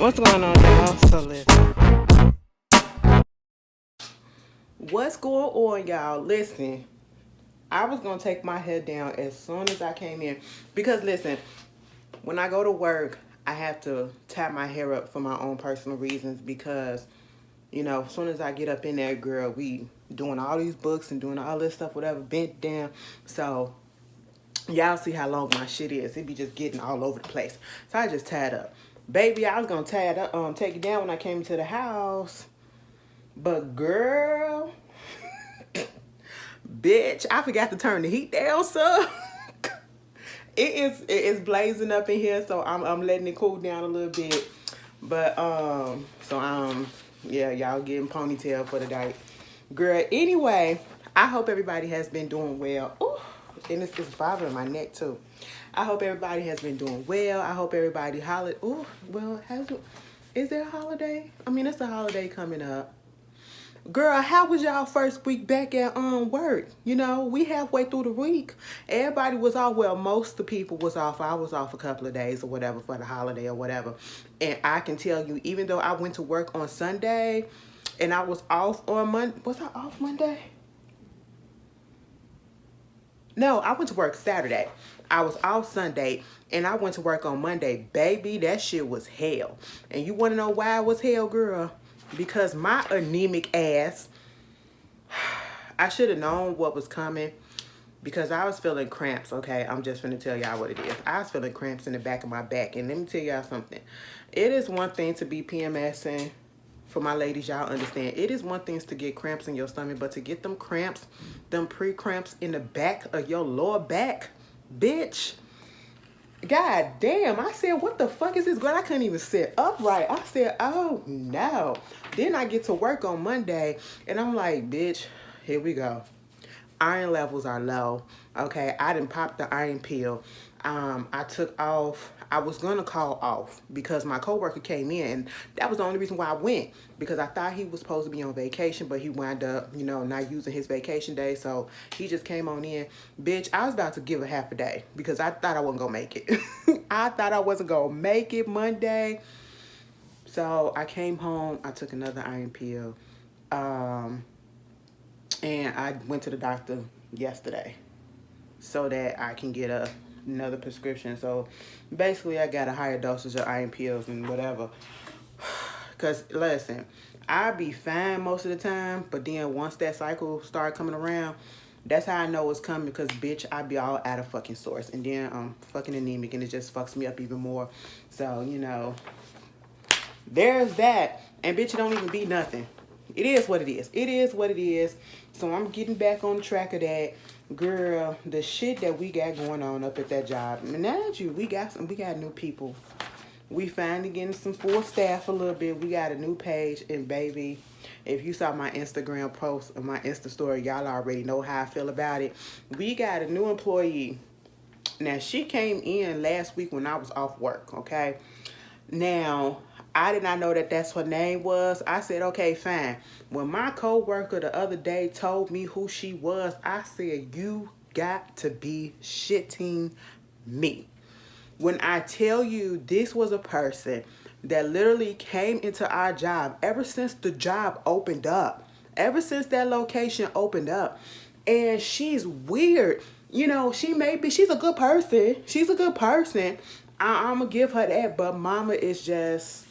What's going on, y'all? So listen. What's going on, y'all? Listen. I was gonna take my head down as soon as I came in. Because listen, when I go to work, I have to tie my hair up for my own personal reasons because, as soon as I get up in there, girl, we doing all these books and doing all this stuff, whatever, bent down. So y'all see how long my shit is. It be just getting all over the place. So I just tied up. Baby, I was gonna tie it up, take it down when I came to the house. But girl, bitch, I forgot to turn the heat down, so it is blazing up in here, so I'm letting it cool down a little bit. But yeah, y'all getting ponytail for the night. Girl, anyway, I hope everybody has been doing well. Ooh, and it's bothering my neck too. I hope everybody has been doing well. I hope everybody Ooh, well, is there a holiday? I mean, it's a holiday coming up. Girl, how was y'all first week back at work? We halfway through the week. Everybody was off. Well, most of the people was off. I was off a couple of days or whatever for the holiday or whatever. And I can tell you, even though I went to work on Sunday and I was off on Monday. Was I off Monday? No, I went to work Saturday. I was off Sunday and I went to work on Monday. Baby, that shit was hell. And you want to know why it was hell, girl? Because my anemic ass, I should have known what was coming because I was feeling cramps, okay? I'm just going to tell y'all what it is. I was feeling cramps in the back of my back. And let me tell y'all something. It is one thing to be PMSing. For my ladies, y'all understand. It is one thing to get cramps in your stomach, but to get them cramps, them pre-cramps in the back of your lower back, bitch. God damn, I said, what the fuck is this? Girl, I couldn't even sit upright. I said, oh no. Then I get to work on Monday and I'm like, bitch, here we go. Iron levels are low. Okay, I didn't pop the iron pill. I took off. I was going to call off because my coworker came in and that was the only reason why I went because I thought he was supposed to be on vacation, but he wound up, not using his vacation day. So he just came on in. Bitch, I was about to give a half a day because I thought I wasn't going to make it. I thought I wasn't going to make it Monday. So I came home. I took another iron pill. And I went to the doctor yesterday so that I can get another prescription. So basically I got a higher dosage of iron pills and whatever. Because listen, I be fine most of the time, but then once that cycle start coming around, that's how I know it's coming because, bitch, I be all out of fucking sorts. And then I'm fucking anemic and it just fucks me up even more. So, there's that. And bitch, it don't even be nothing. It is what it is. It is what it is. So I'm getting back on track of that. Girl, the shit that we got going on up at that job. Now that we got new people. We finally getting some full staff a little bit. We got a new page. And baby, if you saw my Instagram post or my Insta story, y'all already know how I feel about it. We got a new employee. Now, she came in last week when I was off work, okay? Now, I did not know that that's her name was. I said, okay, fine. When my coworker the other day told me who she was, I said, you got to be shitting me. When I tell you this was a person that literally came into our job ever since the job opened up, ever since that location opened up, and she's weird. She's a good person. She's a good person. I'm going to give her that, but mama is just,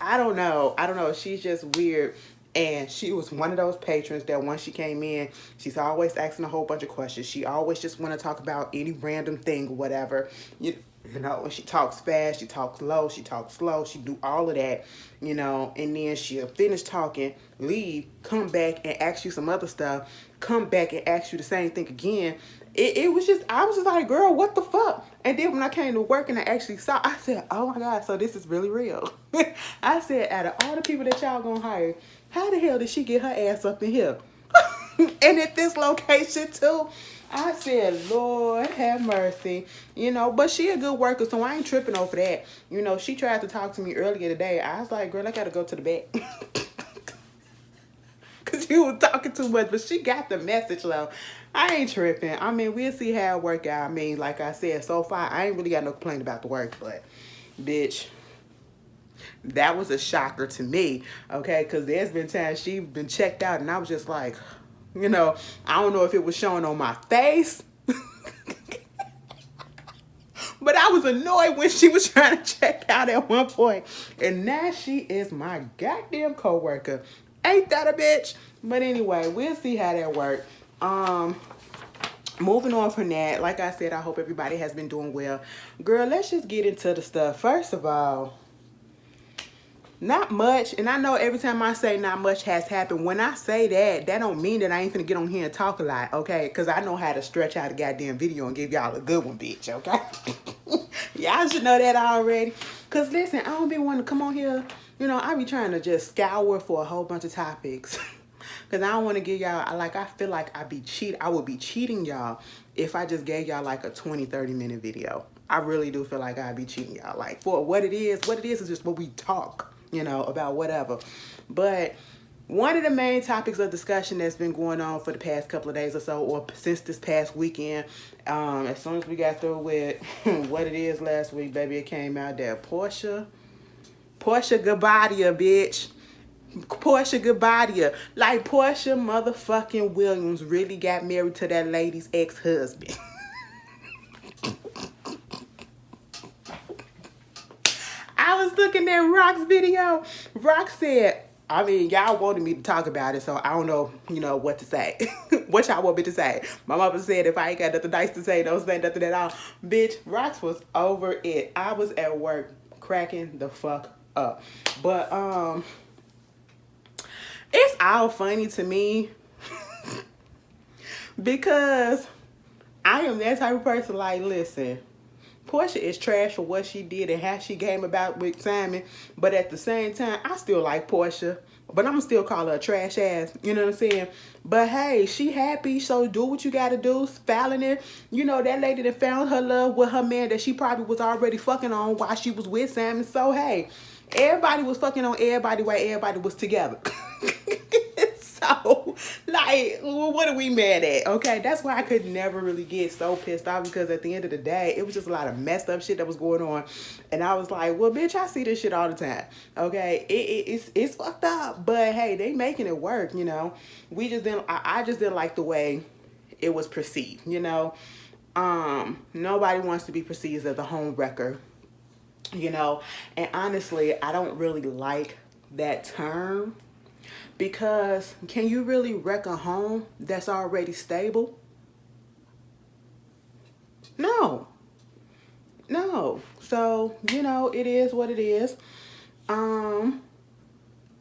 I don't know. She's just weird. And she was one of those patrons that once she came in, she's always asking a whole bunch of questions. She always just want to talk about any random thing or whatever. And she talks fast, she talks low, she talks slow, she do all of that, and then she'll finish talking, leave, come back and ask you some other stuff, come back and ask you the same thing again. I was just like, girl, what the fuck? And then when I came to work and I actually saw, I said, oh my God, so this is really real. I said, out of all the people that y'all gonna hire, how the hell did she get her ass up in here? And at this location too. I said, Lord have mercy, but she a good worker, so I ain't tripping over that. She tried to talk to me earlier today. I was like, girl, I gotta go to the back. Because you was talking too much, but she got the message, though. I ain't tripping. I mean, we'll see how it work out. I mean, like I said, so far, I ain't really got no complaint about the work, but, bitch, That was a shocker to me, okay? Because there's been times she's been checked out and I was just like, you know, I don't know if it was showing on my face, but I was annoyed when she was trying to check out at one point. And now she is my goddamn coworker. Ain't that a bitch? But anyway, we'll see how that works. Moving on from that, like I said, I hope everybody has been doing well. Girl, let's just get into the stuff. First of all, not much, and I know every time I say not much has happened, when I say that, that don't mean that I ain't finna get on here and talk a lot, okay? Because I know how to stretch out a goddamn video and give y'all a good one, bitch, okay? Y'all should know that already. Because listen, I don't be wanting to come on here, you know, I be trying to just scour for a whole bunch of topics. Because I don't want to give y'all, like, I feel like I would be cheating y'all if I just gave y'all like a 20-30 minute video. I really do feel like I'd be cheating y'all. Like, for what it is is just what we talk, you know, about whatever. But one of the main topics of discussion that's been going on for the past couple of days or so, or since this past weekend, as soon as we got through with what it is last week, baby, it came out that Porsha Gabadia, bitch. Porsha Gabadia. Like, Porsha motherfucking Williams really got married to that lady's ex-husband. I was looking at Rock's video. Rock said, I mean, y'all wanted me to talk about it, so I don't know, you know, what to say. What y'all want me to say? My mama said if I ain't got nothing nice to say, don't say nothing at all. Bitch, Rox was over it. I was at work cracking the fuck up. But, it's all funny to me because I am that type of person. Like, listen, Porsha is trash for what she did and how she came about with Simon, but at the same time, I still like Porsha, but I'm gonna still call her a trash ass, you know what I'm saying? But hey, she happy, so do what you gotta do, filing it. You know, that lady that found her love with her man that she probably was already fucking on while she was with Simon, so hey, everybody was fucking on everybody while everybody was together. So, like, what are we mad at? Okay, that's why I could never really get so pissed off, because at the end of the day, it was just a lot of messed up shit that was going on. And I was like, well, bitch, I see this shit all the time. Okay, it's fucked up, but hey, they making it work, you know. We just didn't, I just didn't like the way it was perceived, you know. Nobody wants to be perceived as a home wrecker, you know. And honestly, I don't really like that term. Because can you really wreck a home that's already stable? No. So, you know, it is what it is. I'm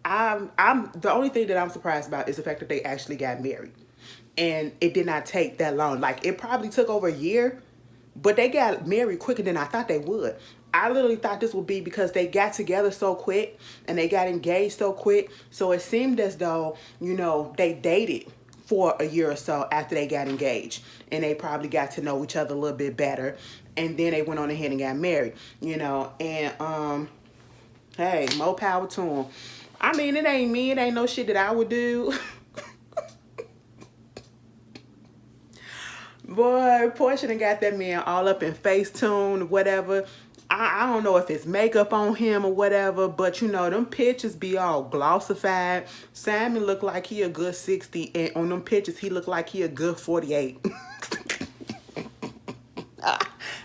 the only thing that I'm surprised about is the fact that they actually got married. And it did not take that long. Like, it probably took over a year, but they got married quicker than I thought they would. I literally thought this would be because they got together so quick and they got engaged so quick. So it seemed as though, you know, they dated for a year or so after they got engaged. And they probably got to know each other a little bit better. And then they went on ahead and got married, you know. And, hey, more power to them. I mean, it ain't me. It ain't no shit that I would do. Boy, Porsha done got that man all up in Facetune, whatever. I don't know if it's makeup on him or whatever, but you know, them pictures be all glossified. Simon look like he a good 60, and on them pictures, he look like he a good 48.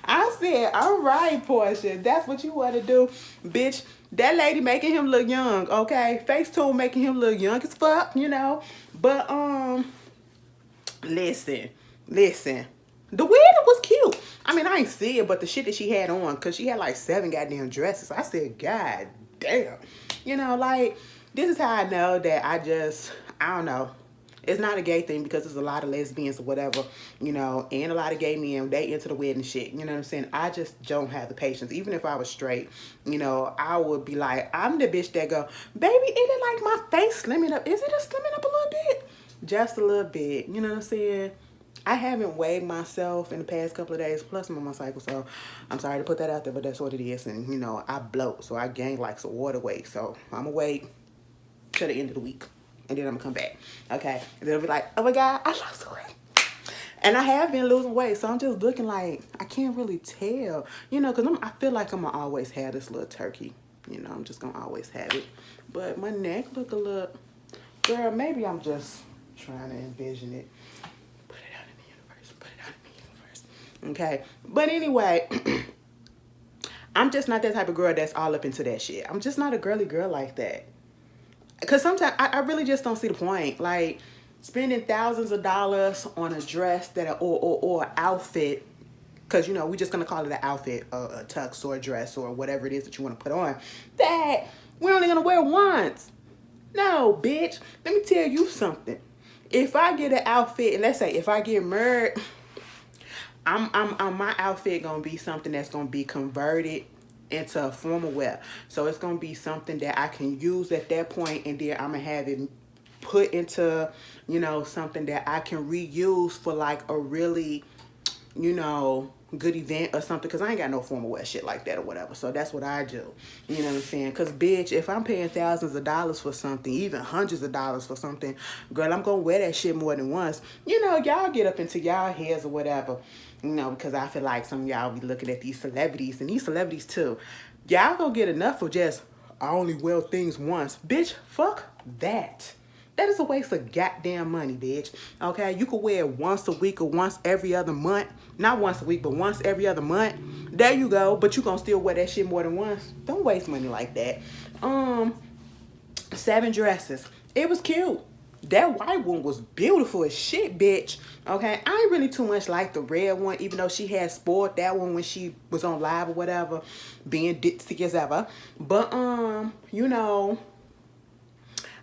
I said, all right, Porsha, that's what you want to do. Bitch, that lady making him look young, okay? Facetune making him look young as fuck, you know? But, listen. The wig was cute. I mean, I ain't see it, but the shit that she had on, because she had like 7 goddamn dresses. I said, God damn. You know, like, this is how I know that I don't know. It's not a gay thing because there's a lot of lesbians or whatever, you know, and a lot of gay men, they into the wedding shit. You know what I'm saying? I just don't have the patience. Even if I was straight, you know, I would be like, I'm the bitch that go, baby, is it like my face slimming up? Is it a slimming up a little bit? Just a little bit. You know what I'm saying? I haven't weighed myself in the past couple of days, plus I'm on my cycle, so I'm sorry to put that out there, but that's what it is. And, you know, I bloat, so I gain like some water weight. So I'm going to wait till the end of the week, and then I'm going to come back, okay? And then I'll be like, oh my God, I lost weight. And I have been losing weight, so I'm just looking like, I can't really tell, you know, because I feel like I'm going to always have this little turkey. You know, I'm just gonna always have it. But my neck look a little, girl, maybe I'm just trying to envision it. Put it out in the universe. Put it out in the universe. Okay. But anyway, I'm just not that type of girl that's all up into that shit. I'm just not a girly girl like that. Because sometimes I really just don't see the point. Like, spending thousands of dollars on a dress that or outfit, because, you know, we're just going to call it an outfit, a tux or a dress or whatever it is that you want to put on, that we're only going to wear once. No, bitch. Let me tell you something. If I get an outfit, and let's say if I get married, I'm my outfit going to be something that's going to be converted into a formal wear. So it's going to be something that I can use at that point, and then I'm going to have it put into, you know, something that I can reuse for like a really, you know, good event or something, because I ain't got no formal wear shit like that or whatever. So that's what I do. You know what I'm saying? Because, bitch, if I'm paying thousands of dollars for something, even hundreds of dollars for something, girl, I'm going to wear that shit more than once. You know, y'all get up into y'all heads or whatever, you know, because I feel like some of y'all be looking at these celebrities, and these celebrities too. Y'all gonna get enough of just, I only wear things once. Bitch, fuck that. That is a waste of goddamn money, bitch. Okay, you could wear it once a week or once every other month. Not once a week, but once every other month. There you go. But you gonna still wear that shit more than once. Don't waste money like that. 7 dresses. It was cute. That white one was beautiful as shit, bitch. Okay, I ain't really too much like the red one, even though she had spoiled that one when she was on live or whatever, being ditzy as ever. But you know,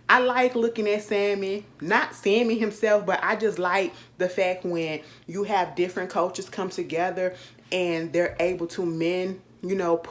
I like looking at Sammy, not Sammy himself, but I just like the fact when you have different cultures come together and they're able to you know,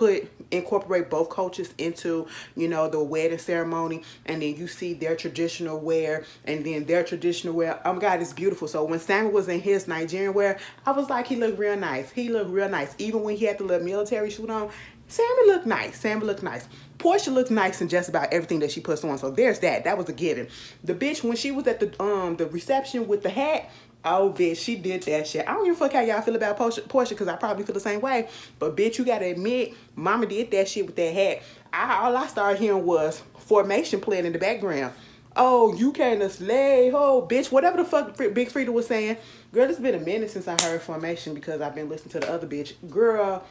incorporate both cultures into, you know, the wedding ceremony, and then you see their traditional wear and then their traditional wear. Oh my God, it's beautiful. So when Sammy was in his Nigerian wear, I was like, he looked real nice. He looked real nice. Even when he had the little military suit on, Sammy looked nice. Sammy looked nice. Porsha looks nice in just about everything that she puts on. So there's that. That was a given. The bitch, when she was at the reception with the hat, oh, bitch, she did that shit. I don't give a fuck how y'all feel about Porsha, because I probably feel the same way. But, bitch, you got to admit, mama did that shit with that hat. All I started hearing was Formation playing in the background. Oh, you came to slay, oh, bitch, whatever the fuck Big Frida was saying. Girl, it's been a minute since I heard Formation because I've been listening to the other bitch. Girl,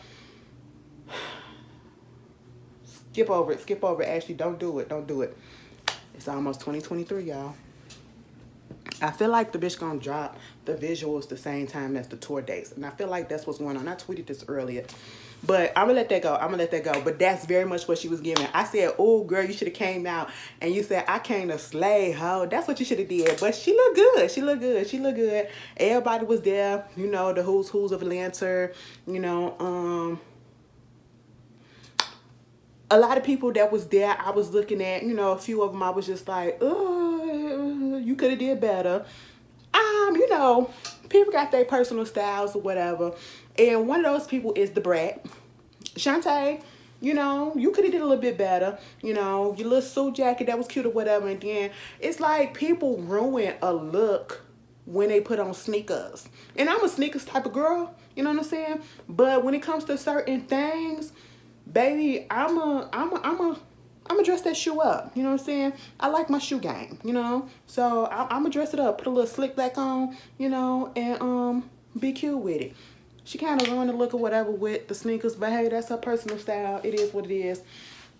skip over it. Skip over it, Ashley. Don't do it. Don't do it. It's almost 2023, y'all. I feel like the bitch gonna drop the visuals the same time as the tour dates. And I feel like that's what's going on. I tweeted this earlier. But I'm gonna let that go. I'm gonna let that go. But that's very much what she was giving. I said, oh, girl, you should have came out. And you said, I came to slay, ho. That's what you should have did. But she looked good. She looked good. She looked good. Everybody was there. You know, the who's of Atlanta. You know, a lot of people that was there, I was looking at, you know, a few of them, I was just like, oh, you could have did better. You know, people got their personal styles or whatever. And one of those people is the brat. Shantae, you know, you could have did a little bit better. You know, your little suit jacket, that was cute or whatever. And then it's like people ruin a look when they put on sneakers. And I'm a sneakers type of girl, you know what I'm saying? But when it comes to certain things, baby, I'm a dress that shoe up. You know what I'm saying? I like my shoe game, you know? So I'm gonna dress it up, put a little slick back on, you know, and be cute with it. She kind of ruined the look or whatever with the sneakers, but hey, that's her personal style. It is what it is.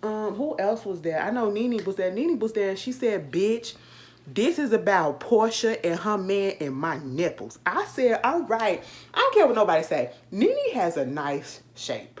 Who else was there? I know Nene was there. Nene was there. She said, bitch, this is about Porsha and her man and my nipples. I said, all right. I don't care what nobody say. Nene has a nice shape.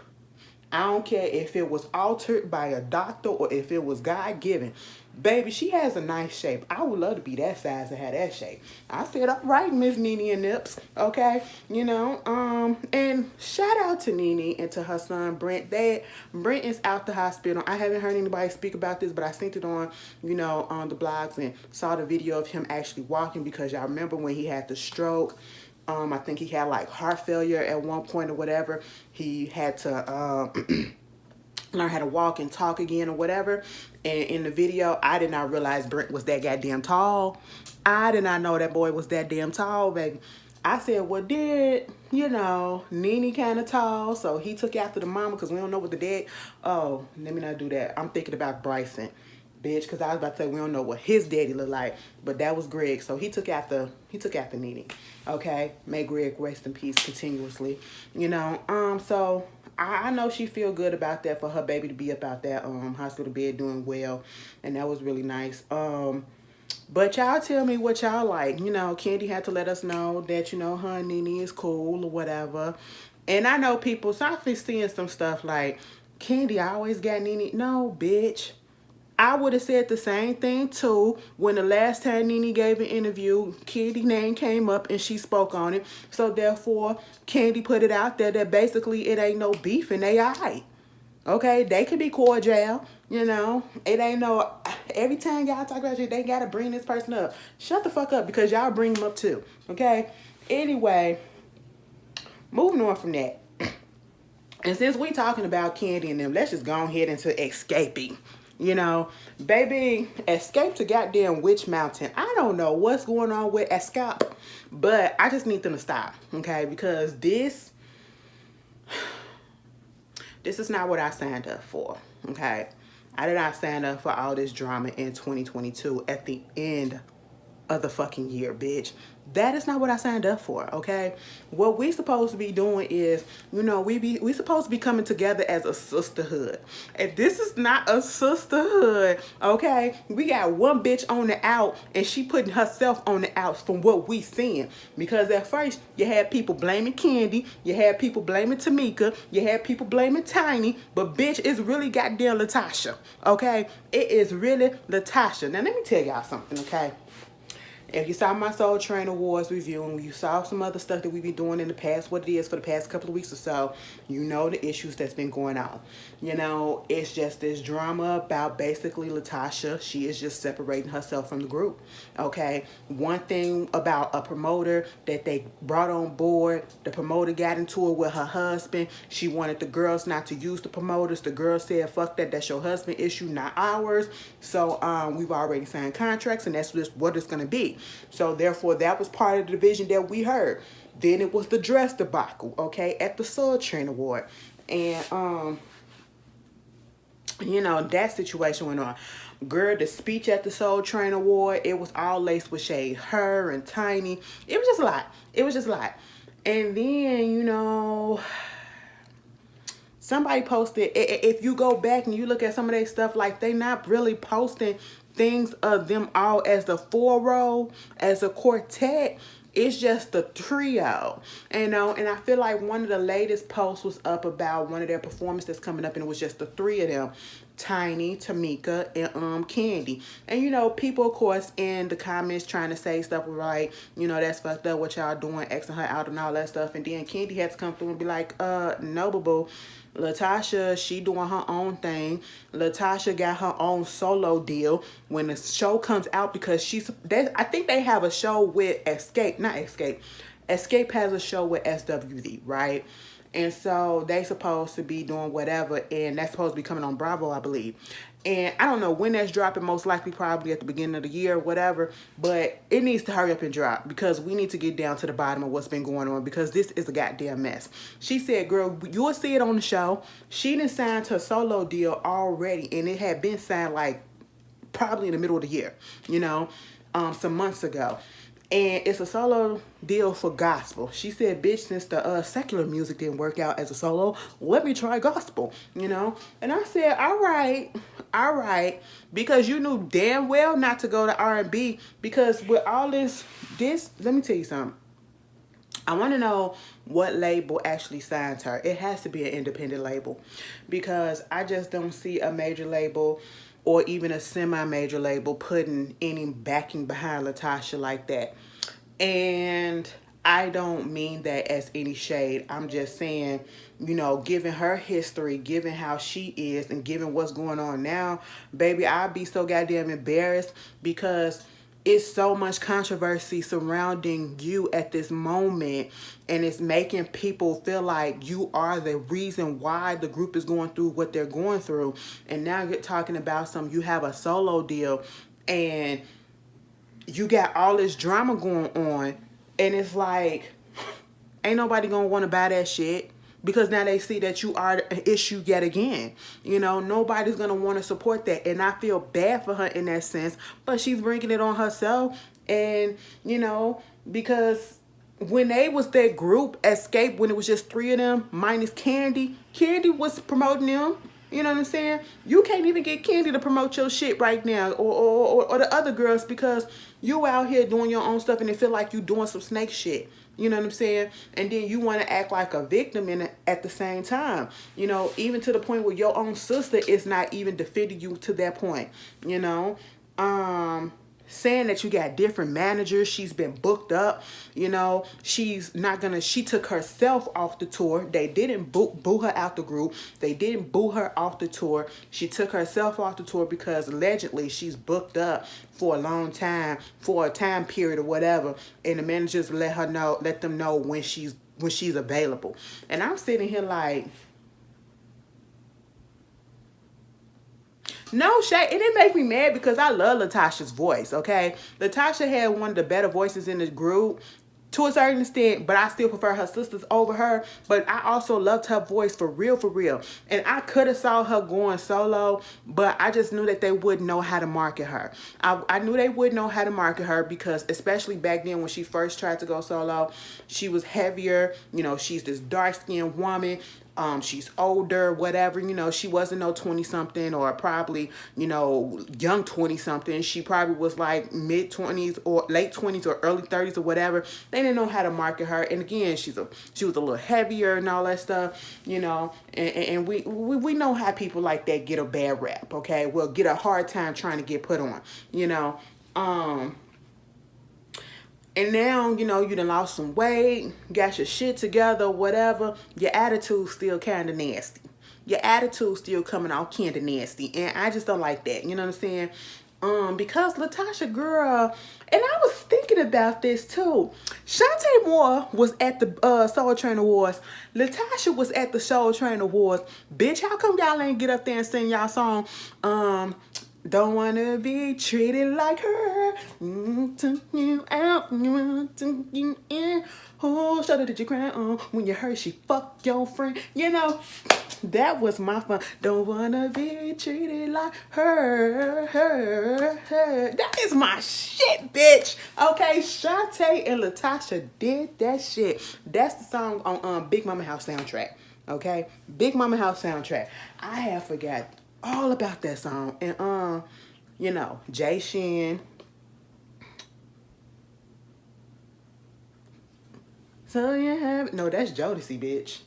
I don't care if it was altered by a doctor or if it was God-given. Baby, she has a nice shape. I would love to be that size and have that shape. I said, all right, Miss Nene and Nips, okay? You know, and shout out to Nene and to her son, Brent. Brent is out the hospital. I haven't heard anybody speak about this, but I seen it on, you know, on the blogs and saw the video of him actually walking, because y'all remember when he had the stroke. I think he had like heart failure at one point or whatever. He had to learn how to walk and talk again or whatever. And in the video, I did not realize Brent was that goddamn tall. I did not know that boy was that damn tall, baby. I said, well, did you know, Nene kind of tall, so he took after the mama because we don't know what the dad. Oh, let me not do that. I'm thinking about Bryson, bitch, because I was about to say we don't know what his daddy looked like, but that was Greg, so he took after Nene. Okay, may Greg rest in peace continuously. You know, so I know she feel good about that for her baby to be up out that hospital bed doing well, and that was really nice. But y'all tell me what y'all like. You know, Candy had to let us know that, you know, her and Nene is cool or whatever. And I know people, so I've been seeing some stuff like, Candy always got Nene. No, bitch. I would have said the same thing too when the last time Nene gave an interview, Candy name came up and she spoke on it. So therefore, Candy put it out there that basically it ain't no beef and they alright. Okay, they can be cordial, you know. It ain't no, every time y'all talk about shit, they gotta bring this person up. Shut the fuck up because y'all bring them up too. Okay. Anyway, moving on from that. And since we talking about Candy and them, let's just go ahead into escaping. You know, baby, escape to goddamn Witch Mountain. I don't know what's going on with Escape, but I just need them to stop, okay? Because this is not what I signed up for, okay? I did not sign up for all this drama in 2022 at the end of the fucking year, bitch. That is not what I signed up for, okay? What we supposed to be doing is, you know, we supposed to be coming together as a sisterhood. And this is not a sisterhood, okay? We got one bitch on the out and she putting herself on the outs from what we seeing. Because at first, you had people blaming Candy, you had people blaming Tamika, you had people blaming Tiny, but bitch, it's really goddamn Latasha, okay? It is really Latasha. Now, let me tell y'all something, okay? If you saw my Soul Train Awards review and you saw some other stuff that we been doing in the past, what it is for the past couple of weeks or so, you know the issues that's been going on. You know, it's just this drama about basically Latasha. She is just separating herself from the group. Okay? One thing about a promoter that they brought on board, the promoter got into it with her husband. She wanted the girls not to use the promoters. The girls said, fuck that, that's your husband issue, not ours. So we've already signed contracts and that's just what it's going to be. So therefore, that was part of the division that we heard. Then it was the dress debacle, okay, at the Soul Train Award. And, you know, that situation went on. Girl, the speech at the Soul Train Award, it was all laced with shade. Her and Tiny. It was just a lot. It was just a lot. And then, you know, somebody posted, if you go back and you look at some of their stuff, like they not really posting things of them all as the four role, as a quartet. It's just the trio, you know. And I feel like one of the latest posts was up about one of their performances that's coming up, and it was just the three of them, Tiny, Tamika, and Candy. And you know, people of course in the comments trying to say stuff like, you know, that's fucked up what y'all doing, Xing her out and all that stuff. And then Candy had to come through and be like, no, boo. Latasha, she doing her own thing. Latasha got her own solo deal when the show comes out, because I think they have a show with Escape has a show with SWV, right? And so they supposed to be doing whatever, and that's supposed to be coming on Bravo, I believe. And I don't know when that's dropping, most likely probably at the beginning of the year or whatever, but it needs to hurry up and drop because we need to get down to the bottom of what's been going on, because this is a goddamn mess. She said, girl, you'll see it on the show. She done signed her solo deal already, and it had been signed like probably in the middle of the year, you know, some months ago. And it's a solo deal for gospel. She said, bitch, since the secular music didn't work out as a solo, let me try gospel, you know? And I said, all right. Because you knew damn well not to go to R&B, because with all this, let me tell you something. I want to know what label actually signs her. It has to be an independent label, because I just don't see a major label or even a semi-major label putting any backing behind Latasha like that. And I don't mean that as any shade. I'm just saying, you know, given her history, given how she is, and given what's going on now, baby, I'd be so goddamn embarrassed, because it's so much controversy surrounding you at this moment, and it's making people feel like you are the reason why the group is going through what they're going through. And now you're talking about you have a solo deal and you got all this drama going on, and it's like, Ain't nobody gonna want to buy that shit. Because now they see that you are an issue yet again. You know, nobody's going to want to support that. And I feel bad for her in that sense. But she's bringing it on herself. And, you know, because when they was that group, Escape, when it was just 3 of them, minus Candy, Candy was promoting them. You know what I'm saying? You can't even get Candy to promote your shit right now, or the other girls, because you out here doing your own stuff and it feel like you doing some snake shit. You know what I'm saying? And then you want to act like a victim at the same time. You know, even to the point where your own sister is not even defending you to that point. You know? Saying that you got different managers. She's been booked up. You know, she's not gonna, she took herself off the tour. They didn't boo her out the group. They didn't boo her off the tour. She took herself off the tour because allegedly she's booked up for a long time, for a time period or whatever. And the managers let them know when she's available. And I'm sitting here like, no shade. And it make me mad because I love Latasha's voice, okay? Latasha had one of the better voices in the group to a certain extent, but I still prefer her sisters over her. But I also loved her voice for real, for real. And I could have saw her going solo, but I just knew that they wouldn't know how to market her. I knew they wouldn't know how to market her because especially back then when she first tried to go solo, she was heavier. You know, she's this dark-skinned woman. She's older, whatever, you know, she wasn't no 20-something or probably, you know, young 20-something. She probably was like mid-20s or late 20s or early 30s or whatever. They didn't know how to market her. And again, she was a little heavier and all that stuff, you know, and we know how people like that get a bad rap, okay? Well, get a hard time trying to get put on, you know. And now, you know, you done lost some weight, got your shit together, whatever. Your attitude's still kind of nasty. Your attitude's still coming out kind of nasty. And I just don't like that. You know what I'm saying? Because Latasha, girl, and I was thinking about this too. Shantae Moore was at the Soul Train Awards. Latasha was at the Soul Train Awards. Bitch, how come y'all ain't get up there and sing y'all song? Don't wanna be treated like her. Took you out, took you in. Oh, shoulder did you cry on when you heard she fucked your friend? You know, that was my fun. Don't wanna be treated like her. That is my shit, bitch. Okay, Shantae and Latasha did that shit. That's the song on Big Mama House soundtrack. Okay, Big Mama House soundtrack. I have forgot all about that song. And you know, Jay Shin. So you have, no, that's Jodeci, bitch.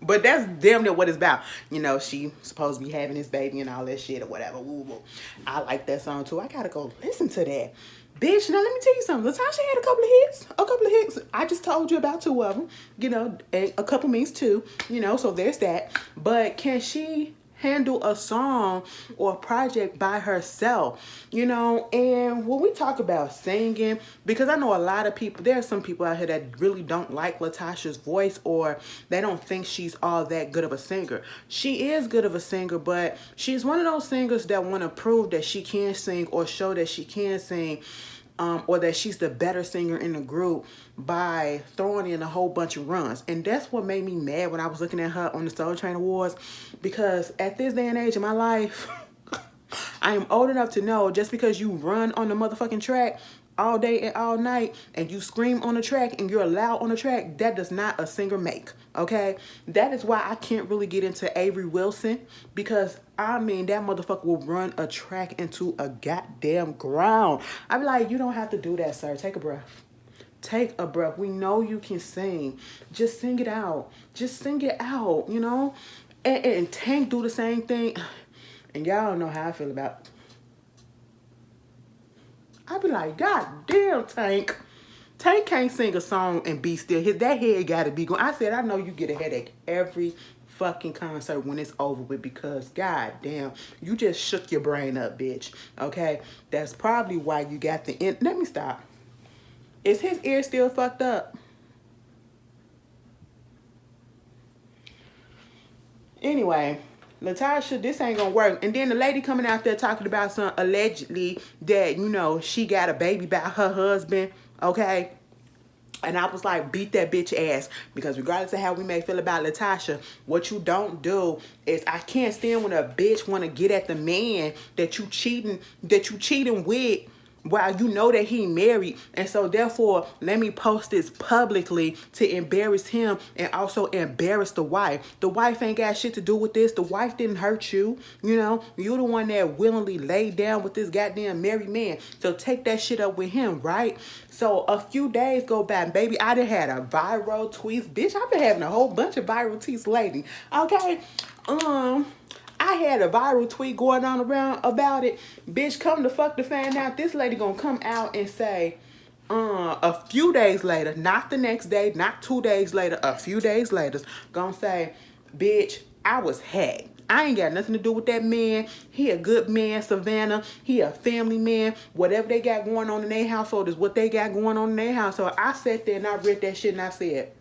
But that's damn near what it's about. You know, she supposed to be having this baby and all that shit or whatever. Woo, woo. I like that song too. I gotta go listen to that. Bitch, now let me tell you something. Latasha had a couple of hits. I just told you about 2 of them. You know, and a couple means 2. You know, so there's that. But can she handle a song or a project by herself? You know, and when we talk about singing, because I know a lot of people, there are some people out here that really don't like Latasha's voice, or they don't think she's all that good of a singer. She is good of a singer, but she's one of those singers that want to prove that she can sing or show that she can sing, or that she's the better singer in the group by throwing in a whole bunch of runs. And that's what made me mad when I was looking at her on the Soul Train Awards, because at this day and age in my life, I am old enough to know just because you run on the motherfucking track all day and all night and you scream on the track and you're loud on the track, that does not a singer make, okay? That is why I can't really get into Avery Wilson, because I mean, that motherfucker will run a track into a goddamn ground. I be like, you don't have to do that, sir. Take a breath. Take a breath. We know you can sing. Just sing it out. Just sing it out, you know? And Tank do the same thing. And y'all don't know how I feel about. I be like, God damn, Tank. Tank can't sing a song and be still. That head gotta be going. I said, I know you get a headache every fucking concert when it's over with, because god damn, you just shook your brain up, bitch. Okay? That's probably why you got the end. Let me stop. Is his ear still fucked up? Anyway, Latasha, this ain't gonna work. And then the lady coming out there talking about some allegedly that, you know, she got a baby by her husband, okay? And I was like, beat that bitch ass. Because regardless of how we may feel about Latasha, what you don't do is, I can't stand when a bitch want to get at the man that you cheating with, while you know that he married. And so therefore, let me post this publicly to embarrass him and also embarrass the wife. The wife ain't got shit to do with this. The wife didn't hurt you. You know, you the one that willingly laid down with this goddamn married man. So take that shit up with him, right? So a few days go by, baby, I done had a viral tweet. Bitch, I've been having a whole bunch of viral tweets lately. Okay? I had a viral tweet going on around about it. Bitch, come to fuck to find out, this lady gonna come out and say, a few days later, not the next day, not 2 days later, a few days later, gonna say, bitch, I was hacked. I ain't got nothing to do with that man. He a good man, Savannah. He a family man. Whatever they got going on in their household is what they got going on in their household. I sat there and I read that shit and I said,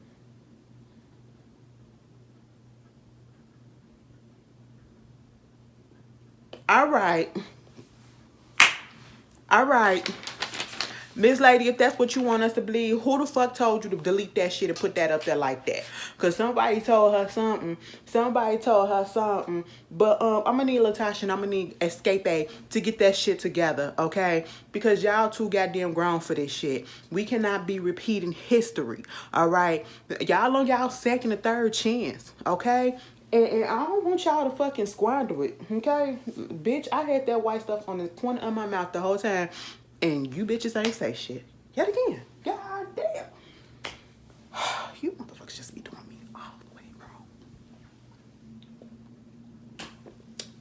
all right. Miss Lady, if that's what you want us to believe, who the fuck told you to delete that shit and put that up there like that? Because somebody told her something. But I'm going to need Latasha and I'm going to need Escape to get that shit together, okay? Because y'all too goddamn grown for this shit. We cannot be repeating history, all right? Y'all on y'all second or third chance, okay? And I don't want y'all to fucking squander it, okay? Bitch, I had that white stuff on the corner of my mouth the whole time. And you bitches ain't say shit. Yet again. God damn. You motherfuckers just be doing me all the way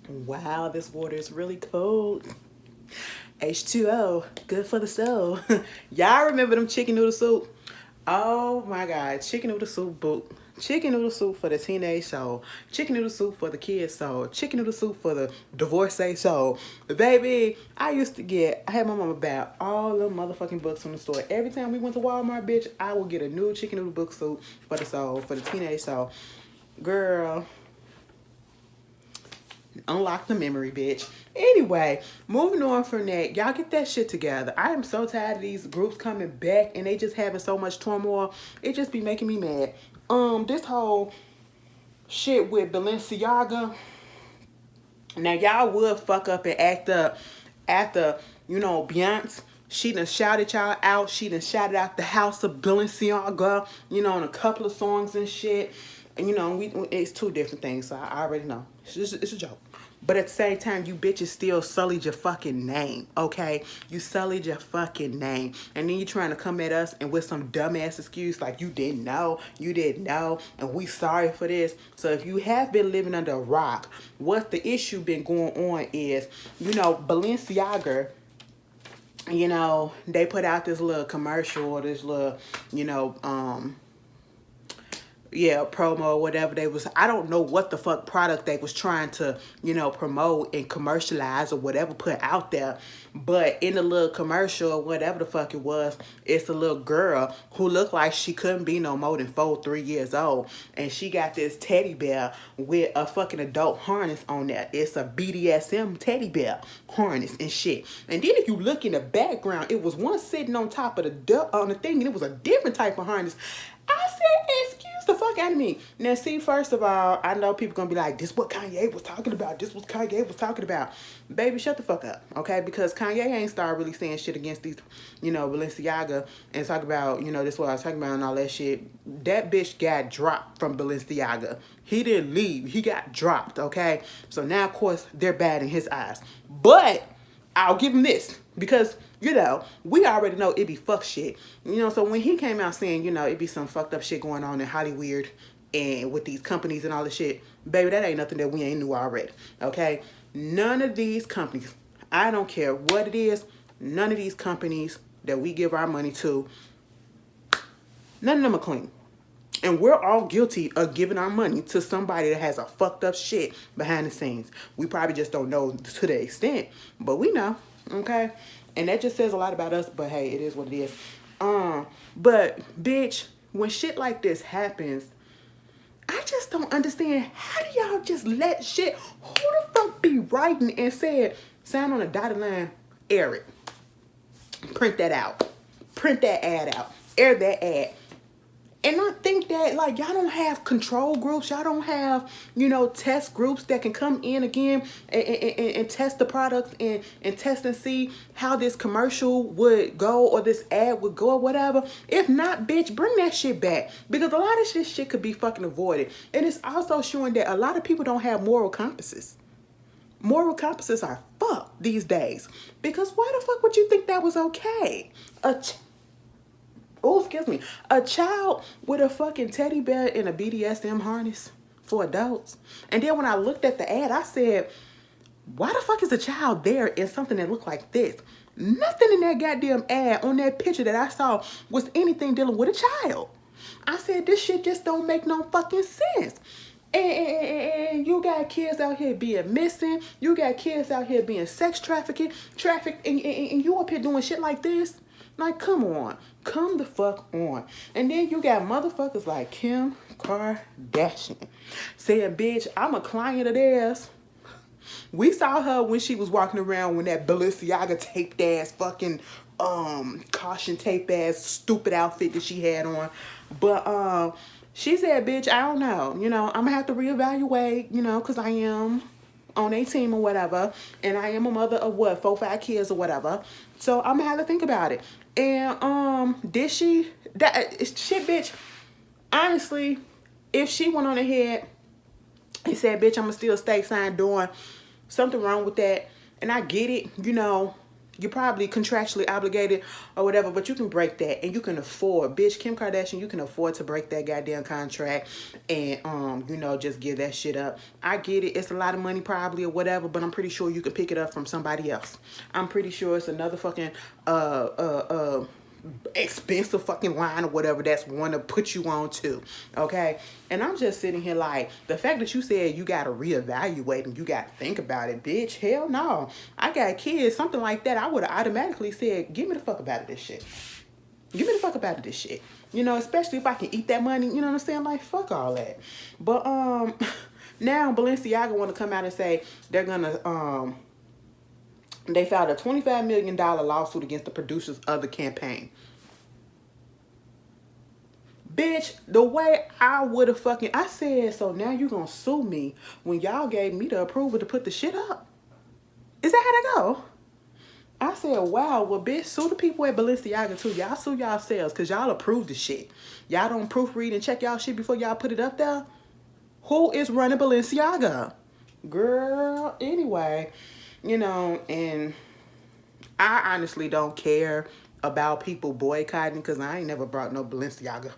wrong. Wow, this water is really cold. H2O. Good for the soul. Y'all remember them chicken noodle soup? Oh my God. Chicken noodle soup boot. Chicken noodle soup for the teenage soul. Chicken noodle soup for the kids soul. Chicken noodle soup for the divorcee soul. Baby, I had my mama buy all the motherfucking books from the store. Every time we went to Walmart, bitch, I would get a new chicken noodle book soup for the soul, for the teenage soul. Girl, unlock the memory, bitch. Anyway, moving on from that, y'all get that shit together. I am so tired of these groups coming back and they just having so much turmoil. It just be making me mad. This whole shit with Balenciaga. Now y'all would fuck up and act up after, you know, Beyonce. She done shouted y'all out. She done shouted out the house of Balenciaga, you know, in a couple of songs and shit. And you know, it's two different things, so I already know. It's a joke. But at the same time, you bitches still sullied your fucking name, okay? You sullied your fucking name. And then you trying to come at us and with some dumbass excuse like you didn't know, and we sorry for this. So if you have been living under a rock, what the issue been going on is, you know, Balenciaga, you know, they put out this little commercial or this little, you know, promo or whatever they was. I don't know what the fuck product they was trying to, you know, promote and commercialize or whatever put out there. But in the little commercial or whatever the fuck it was, it's a little girl who looked like she couldn't be no more than 3 years old. And she got this teddy bear with a fucking adult harness on there. It's a BDSM teddy bear harness and shit. And then if you look in the background, it was one sitting on top of the thing, and it was a different type of harness. I said, excuse the fuck out of me. Now, see, first of all, I know people gonna be like, this what Kanye was talking about. This was Kanye was talking about. Baby, shut the fuck up, okay? Because Kanye ain't started really saying shit against these, you know, Balenciaga and talk about, you know, this what I was talking about and all that shit. That bitch got dropped from Balenciaga. He didn't leave. He got dropped, okay? So now, of course, they're bad in his eyes. But I'll give him this because, you know, we already know it be fuck shit. You know, so when he came out saying, you know, it be some fucked up shit going on in Hollywood and with these companies and all this shit, baby, that ain't nothing that we ain't knew already, okay? None of these companies, I don't care what it is, none of these companies that we give our money to, none of them are clean. And we're all guilty of giving our money to somebody that has a fucked up shit behind the scenes. We probably just don't know to the extent, but we know, okay? And that just says a lot about us, but hey, it is what it is. But bitch, when shit like this happens, I just don't understand, how do y'all just let shit, who the fuck be writing and said, sign on a dotted line, air it. Print that out. Print that ad out. air that ad. And I think that, like, y'all don't have control groups. Y'all don't have, you know, test groups that can come in again and test the products and test and see how this commercial would go or this ad would go or whatever. If not, bitch, bring that shit back. Because a lot of this shit could be fucking avoided. And it's also showing that a lot of people don't have moral compasses. Moral compasses are fucked these days. Because why the fuck would you think that was okay? A child with a fucking teddy bear in a BDSM harness for adults. And then when I looked at the ad, I said, why the fuck is a child there in something that looked like this? Nothing in that goddamn ad on that picture that I saw was anything dealing with a child. I said, this shit just don't make no fucking sense. And you got kids out here being missing. You got kids out here being sex trafficked, and you up here doing shit like this? Like, come on. Come the fuck on. And then you got motherfuckers like Kim Kardashian saying, bitch, I'm a client of theirs. We saw her when she was walking around with that Balenciaga taped ass fucking caution tape ass stupid outfit that she had on. But she said, bitch, I don't know. You know, I'm gonna have to reevaluate, you know, because I am on a team or whatever. And I am a mother of what, 4, 5 kids or whatever. So I'm gonna have to think about it. And did she shit, bitch, honestly, if she went on ahead and said, bitch, I'm gonna steal a stake sign, doing something wrong with that, and I get it, you know, you're probably contractually obligated or whatever, but you can break that, and you can afford, bitch, Kim Kardashian, you can afford to break that goddamn contract and you know, just give that shit up. I get it, it's a lot of money probably or whatever, but I'm pretty sure you can pick it up from somebody else. I'm pretty sure it's another fucking expensive fucking line or whatever that's want to put you on too, okay? And I'm just sitting here like, the fact that you said you gotta reevaluate and you gotta think about it, bitch, hell no. I got kids, something like that, I would have automatically said, give me the fuck up out of this shit. Give me the fuck up out of this shit. You know, especially if I can eat that money, you know what I'm saying? Like, fuck all that. But now Balenciaga want to come out and say they're gonna they filed a $25 million lawsuit against the producers of the campaign. Bitch, the way I would have fucking, I said, so now you gonna sue me when y'all gave me the approval to put the shit up? Is that how that go? I said, wow, well, bitch, sue the people at Balenciaga too. Y'all sue yourselves because y'all approved the shit. Y'all don't proofread and check y'all shit before y'all put it up there? Who is running Balenciaga? Girl, anyway. You know, and I honestly don't care about people boycotting because I ain't never brought no Balenciaga.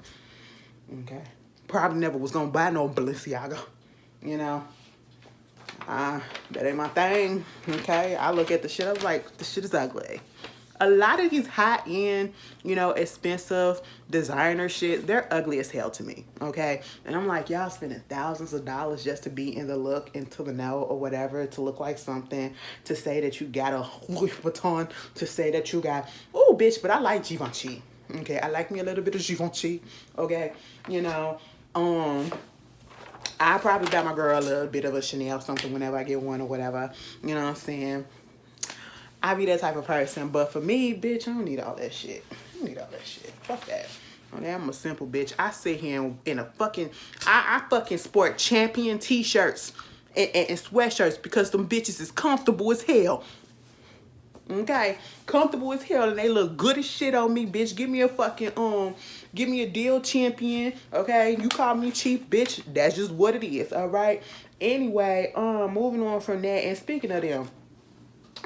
Okay? Probably never was going to buy no Balenciaga. You know? That ain't my thing. Okay? I look at the shit, I was like, this shit is ugly. A lot of these high-end, you know, expensive designer shit, they're ugly as hell to me, okay? And I'm like, y'all spending thousands of dollars just to be in the look, into the know, or whatever, to look like something, to say that you got a Louis Vuitton, to say that you got, oh, bitch, but I like Givenchy, okay? I like me a little bit of Givenchy, okay? You know, I probably buy my girl a little bit of a Chanel something whenever I get one or whatever, you know what I'm saying? I be that type of person, but for me, bitch, I don't need all that shit. I don't need all that shit. Fuck that. Okay, I'm a simple bitch. I sit here in a fucking, I fucking sport Champion t-shirts and sweatshirts because them bitches is comfortable as hell. Okay, comfortable as hell, and they look good as shit on me, bitch. Give me a fucking give me a deal, Champion. Okay, you call me cheap, bitch. That's just what it is. All right. Anyway, moving on from that, and speaking of them.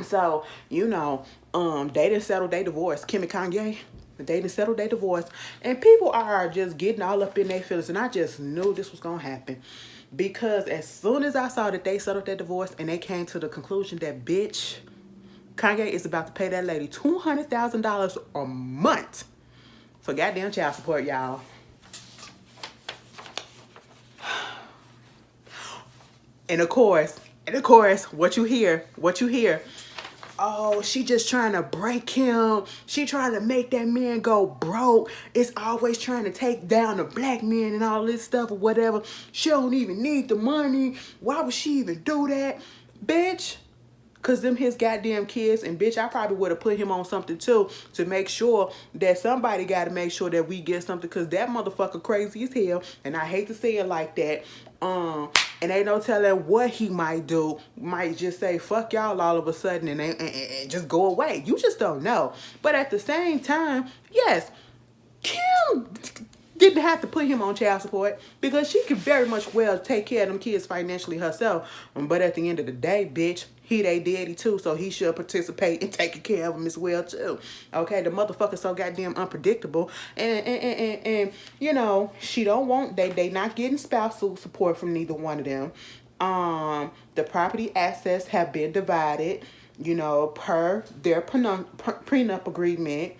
So, you know, they didn't settle their divorce. Kim and Kanye, they didn't settle their divorce. And people are just getting all up in their feelings. And I just knew this was going to happen. Because as soon as I saw that they settled their divorce and they came to the conclusion that, bitch, Kanye is about to pay that lady $200,000 a month for goddamn child support, y'all. And of course, what you hear, oh, she just trying to break him. She trying to make that man go broke. It's always trying to take down the black men and all this stuff or whatever. She don't even need the money. Why would she even do that? Bitch, Cause them his goddamn kids, and bitch, I probably would have put him on something too to make sure that somebody got to make sure that we get something. Cause that motherfucker crazy as hell, and I hate to say it like that. And ain't no telling what he might do. Might just say fuck y'all all of a sudden and just go away. You just don't know. But at the same time, yes, Kim didn't have to put him on child support because she could very much well take care of them kids financially herself. But at the end of the day, bitch, he they daddy too, so he should participate in taking care of them as well too. Okay, the motherfucker's so goddamn unpredictable, and you know she don't want they not getting spousal support from neither one of them. The property assets have been divided, you know, per their prenup agreement.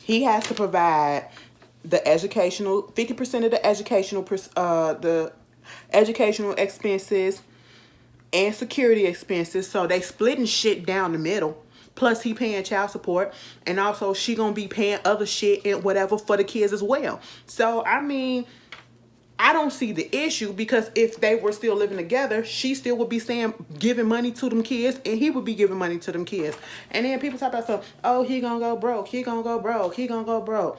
He has to provide the educational 50% of the educational expenses and security expenses. So they splitting shit down the middle. Plus he paying child support, and also she gonna be paying other shit and whatever for the kids as well. So I mean, I don't see the issue, because if they were still living together, she still would be giving money to them kids, and he would be giving money to them kids. And then people talk about stuff, oh, he gonna go broke, he gonna go broke, he gonna go broke.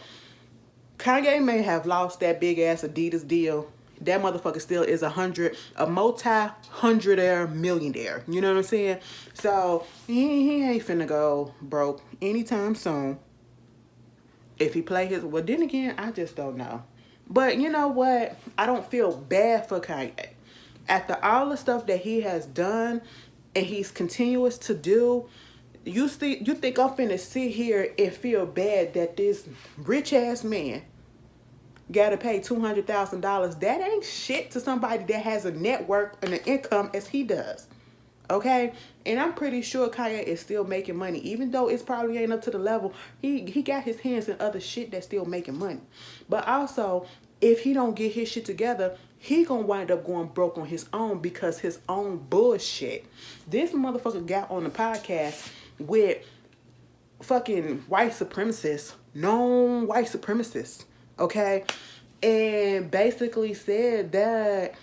Kanye may have lost that big ass Adidas deal. That motherfucker still is a multi-hundredaire millionaire. You know what I'm saying? So he ain't finna go broke anytime soon. If he play his, well, then again, I just don't know. But you know what? I don't feel bad for Kanye. After all the stuff that he has done and he's continuous to do, you think I'm finna sit here and feel bad that this rich ass man gotta pay $200,000? That ain't shit to somebody that has a network and an income as he does. Okay? And I'm pretty sure Kanye is still making money. Even though it's probably ain't up to the level, he got his hands in other shit that's still making money. But also, if he don't get his shit together, he gonna wind up going broke on his own because his own bullshit. This motherfucker got on the podcast with fucking white supremacists, known white supremacists, okay? And basically said that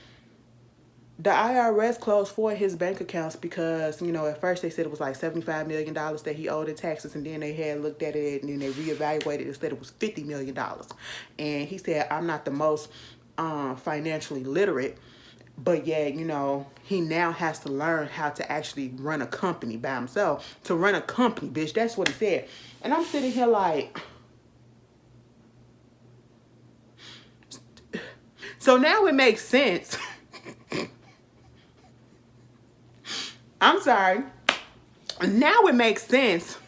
the IRS closed 4 of his bank accounts because, you know, at first they said it was like $75 million that he owed in taxes, and then they had looked at it and then they reevaluated and said it was $50 million. And he said, I'm not the most financially literate, but yeah, you know, he now has to learn how to actually run a company by himself. To run a company, bitch, that's what he said. And I'm sitting here like, so now it makes sense. I'm sorry. Now it makes sense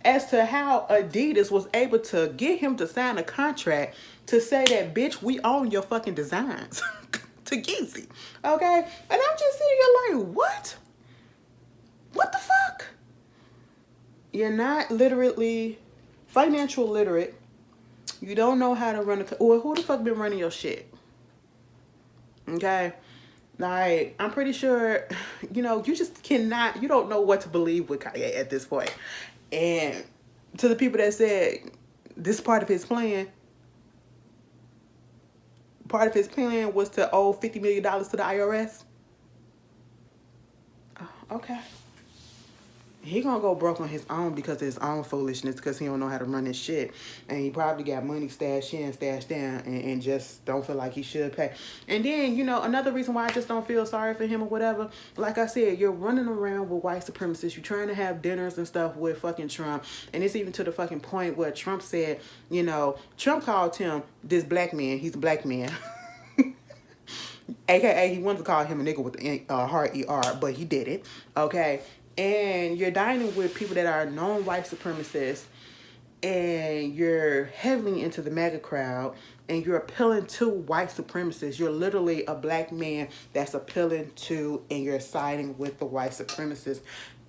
as to how Adidas was able to get him to sign a contract to say that, bitch, we own your fucking designs to Yeezy. Okay? And I'm just sitting here like, what? What the fuck? You're not literally financial literate. You don't know how to run or who the fuck been running your shit? Okay? Like, I'm pretty sure, you know, you just cannot, you don't know what to believe with Kanye at this point. And to the people that said this part of his plan was to owe $50 million to the IRS. Oh, okay. He gonna go broke on his own because of his own foolishness, because he don't know how to run his shit. And he probably got money stashed in, stashed down, and just don't feel like he should pay. And then, you know, another reason why I just don't feel sorry for him or whatever, like I said, you're running around with white supremacists. You're trying to have dinners and stuff with fucking Trump. And it's even to the fucking point where Trump said, you know, Trump called him this black man. He's a black man. AKA, he wanted to call him a nigga with a hard ER, but he didn't. Okay? And you're dining with people that are known white supremacists, and you're heavily into the MAGA crowd, and you're appealing to white supremacists. You're literally a black man that's appealing to, and you're siding with the white supremacists.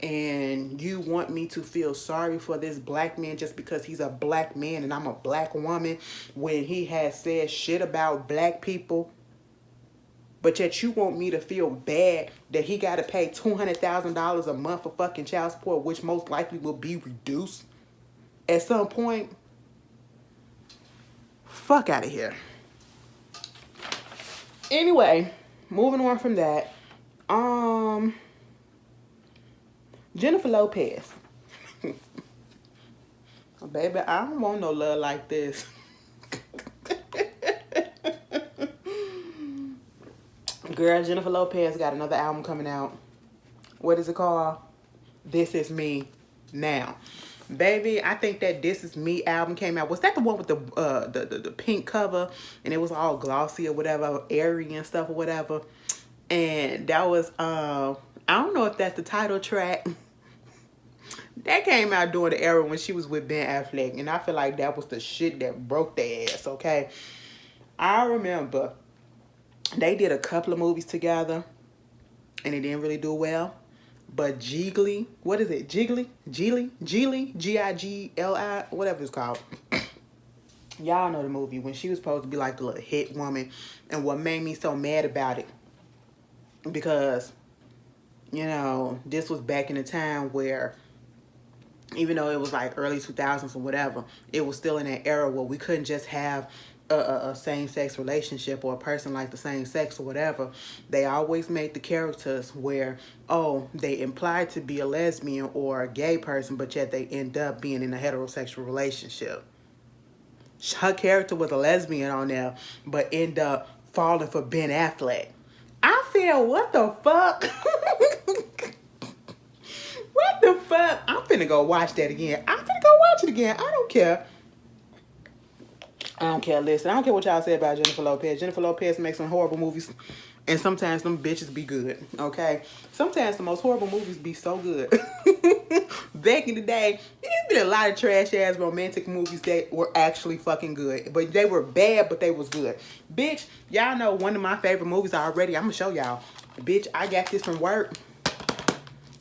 And you want me to feel sorry for this black man just because he's a black man and I'm a black woman, when he has said shit about black people? But yet you want me to feel bad that he got to pay $200,000 a month for fucking child support, which most likely will be reduced at some point? Fuck out of here. Anyway, moving on from that. Jennifer Lopez. Baby, I don't want no love like this. Girl, Jennifer Lopez got another album coming out. What is it called? This Is Me Now. Baby, I think that This Is Me album came out. Was that the one with the pink cover and it was all glossy or whatever, airy and stuff or whatever? And that was I don't know if that's the title track. That came out during the era when she was with Ben Affleck, and I feel like that was the shit that broke their ass, okay? I remember they did a couple of movies together, and it didn't really do well. But Jiggly, what is it? Jiggly? Gigli? Gigli? Whatever it's called. Y'all know the movie when she was supposed to be like the little hit woman. And what made me so mad about it, because, you know, this was back in the time where, even though it was like early 2000s or whatever, it was still in that era where we couldn't just have a same-sex relationship or a person like the same sex or whatever. They always made the characters where, oh, they implied to be a lesbian or a gay person, but yet they end up being in a heterosexual relationship. Her character was a lesbian on there, but end up falling for Ben Affleck. I said, what the fuck? What the fuck? I'm finna go watch that again. I'm finna go watch it again. I don't care. I don't care. Listen, I don't care what y'all say about Jennifer Lopez. Jennifer Lopez makes some horrible movies, and sometimes them bitches be good, okay? Sometimes the most horrible movies be so good. Back in the day, there's been a lot of trash-ass romantic movies that were actually fucking good. But they were bad, but they was good. Bitch, y'all know one of my favorite movies already. I'm gonna show y'all. Bitch, I got this from work.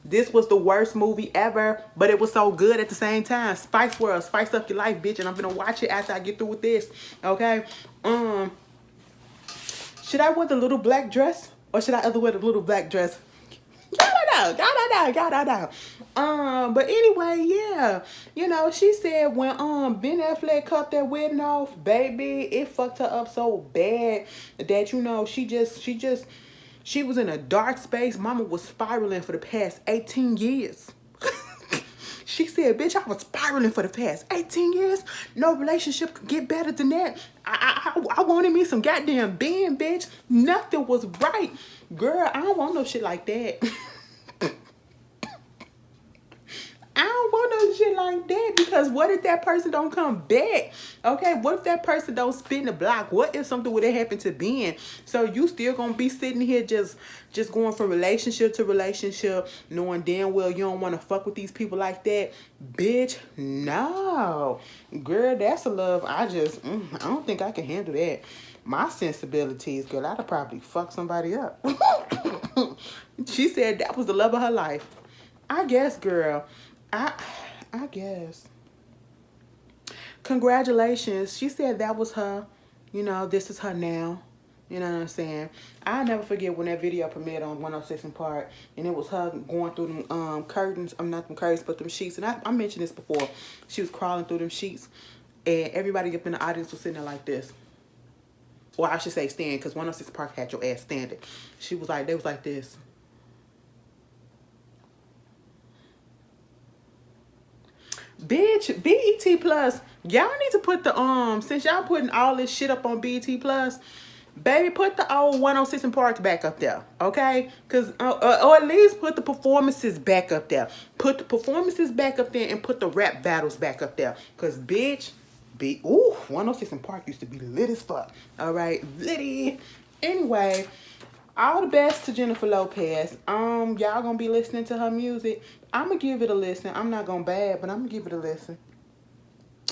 This was the worst movie ever, but it was so good at the same time. Spice World, spice up your life, bitch, and I'm gonna watch it after I get through with this. Okay? Should I wear the little black dress, or should I other wear the little black dress? I don't know. But anyway, yeah. You know, she said when Ben Affleck cut that wedding off, baby, it fucked her up so bad that, you know, she was in a dark space. Mama was spiraling for the past 18 years. She said, bitch, I was spiraling for the past 18 years. No relationship could get better than that. I wanted me some goddamn Ben, bitch. Nothing was right. Girl, I don't want no shit like that. I don't want no shit like that, because what if that person don't come back? Okay, what if that person don't spin the block? What if something would have happened to Ben? So you still gonna be sitting here just going from relationship to relationship, knowing damn well you don't want to fuck with these people like that? Bitch, no. Girl, that's a love. I don't think I can handle that. My sensibilities, girl, I'd have probably fucked somebody up. She said that was the love of her life. I guess, girl. I guess. Congratulations. She said that was her. You know, this is her now. You know what I'm saying? I'll never forget when that video premiered on 106 in Park, and it was her going through them curtains. I'm not them curtains, but them sheets. And I mentioned this before. She was crawling through them sheets, and everybody up in the audience was sitting there like this. Or I should say stand, because 106 Park had your ass standing. They was like this. Bitch, BET Plus, y'all need to put the, since y'all putting all this shit up on BET Plus, baby, put the old 106 in Park back up there, okay? Because, or at least put the performances back up there. Put the performances back up there and put the rap battles back up there. Because, bitch, 106 in Park used to be lit as fuck, all right? Litty. Anyway, all the best to Jennifer Lopez. Y'all gonna be listening to her music. I'm gonna give it a listen. I'm not gonna bad, but I'm gonna give it a listen.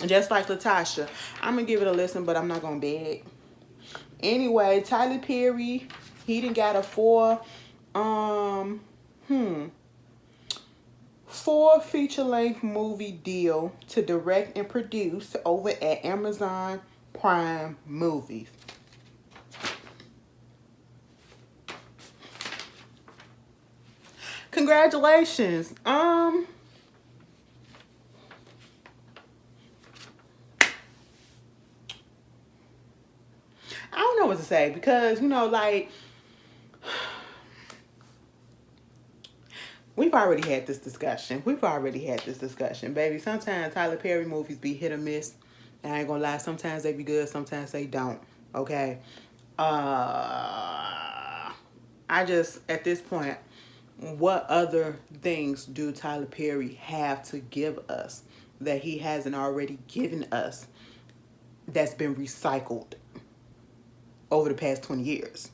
Just like Latasha, I'm gonna give it a listen, but I'm not gonna beg. Anyway, Tyler Perry, he done got a 4 feature-length movie deal to direct and produce over at Amazon Prime Movies. Congratulations. I don't know what to say, because, you know, like, We've already had this discussion. Baby. Sometimes Tyler Perry movies be hit or miss. And I ain't gonna lie, sometimes they be good, sometimes they don't. Okay. I just, at this point, what other things do Tyler Perry have to give us that he hasn't already given us that's been recycled over the past 20 years?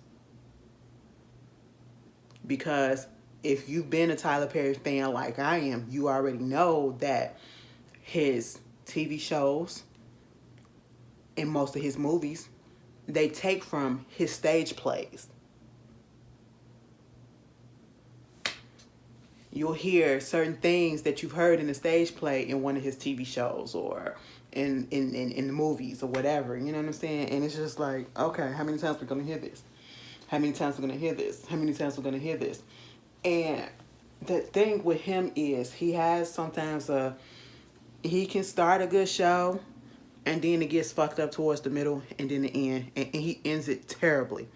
Because if you've been a Tyler Perry fan like I am, you already know that his TV shows and most of his movies, they take from his stage plays. You'll hear certain things that you've heard in a stage play in one of his TV shows or in the movies or whatever. You know what I'm saying? And it's just like, okay, how many times we're going to hear this? How many times we're going to hear this? How many times we're going to hear this? And the thing with him is he has sometimes he can start a good show and then it gets fucked up towards the middle and then the end. And he ends it terribly.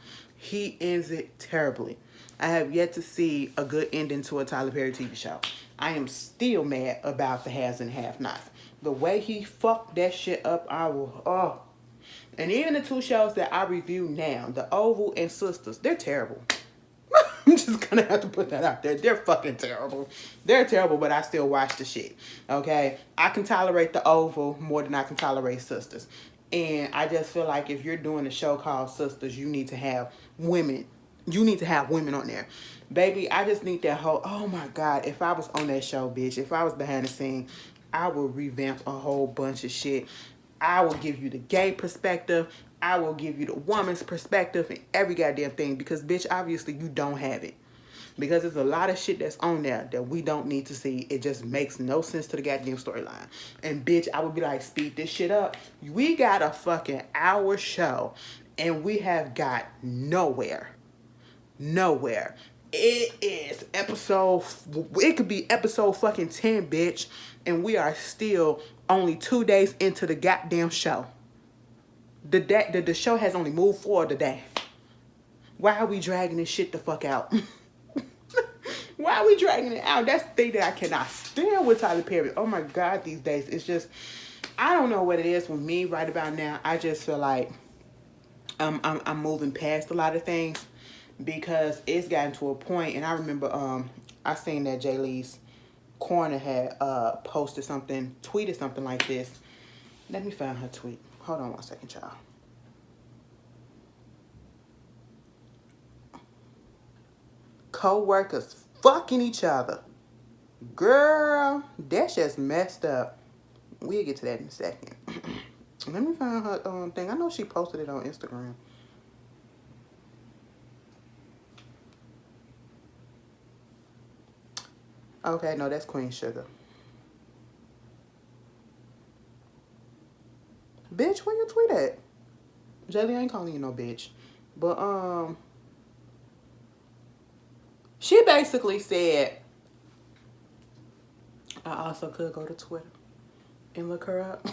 I have yet to see a good ending to a Tyler Perry TV show. I am still mad about the haves and have-nots. The way he fucked that shit up, I will, And even the two shows that I review now, The Oval and Sisters, they're terrible. I'm just gonna have to put that out there. They're fucking terrible. They're terrible, but I still watch the shit. Okay? I can tolerate The Oval more than I can tolerate Sisters. And I just feel like if you're doing a show called Sisters, you need to have women. You need to have women on there. Baby, I just need that whole, oh my God, if I was on that show, bitch, if I was behind the scene, I would revamp a whole bunch of shit. I will give you the gay perspective. I will give you the woman's perspective and every goddamn thing because, bitch, obviously you don't have it. Because there's a lot of shit that's on there that we don't need to see. It just makes no sense to the goddamn storyline. And, bitch, I would be like, speed this shit up. We got a fucking hour show and we have got nowhere. It is it could be episode fucking 10, bitch. And we are still only 2 days into the goddamn show. The show has only moved forward today. Why are we dragging this shit the fuck out? Why are we dragging it out? That's the thing that I cannot stand with Tyler Perry. Oh my God, these days. It's just, I don't know what it is with me right about now. I just feel like I'm moving past a lot of things because it's gotten to a point, and I remember I seen that Jay Lee's Corner had tweeted something like this. Let me find her tweet. Hold on one second, y'all. Co-workers fucking each other. Girl, that's just messed up. We'll get to that in a second. Let me find her thing. I know she posted it on Instagram. Okay, no, that's Queen Sugar. Bitch, where you tweet at? Jaylee ain't calling you no bitch. But, she basically said, I also could go to Twitter and look her up.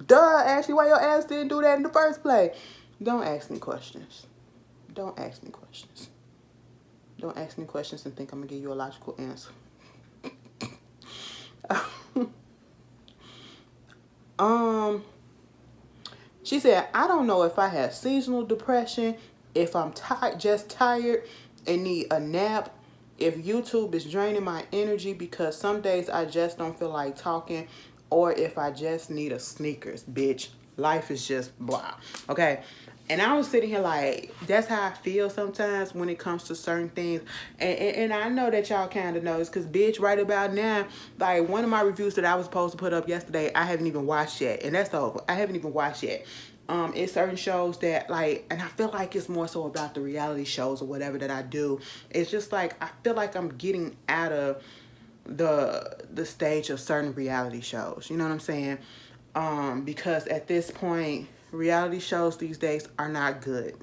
Duh, Ashley, why your ass didn't do that in the first place? Don't ask me questions. Don't ask me questions. Don't ask me questions and think I'm going to give you a logical answer. She said, I don't know if I have seasonal depression, if I'm just tired and need a nap, if YouTube is draining my energy because some days I just don't feel like talking, or if I just need a Snickers, bitch. Life is just blah. Okay. And I was sitting here like, that's how I feel sometimes when it comes to certain things. And I know that y'all kind of know this because, bitch, right about now, like one of my reviews that I was supposed to put up yesterday, I haven't even watched yet. And that's over. I haven't even watched yet. It's certain shows that like, and I feel like it's more so about the reality shows or whatever that I do. It's just like, I feel like I'm getting out of the stage of certain reality shows. You know what I'm saying? Because at this point, reality shows these days are not good.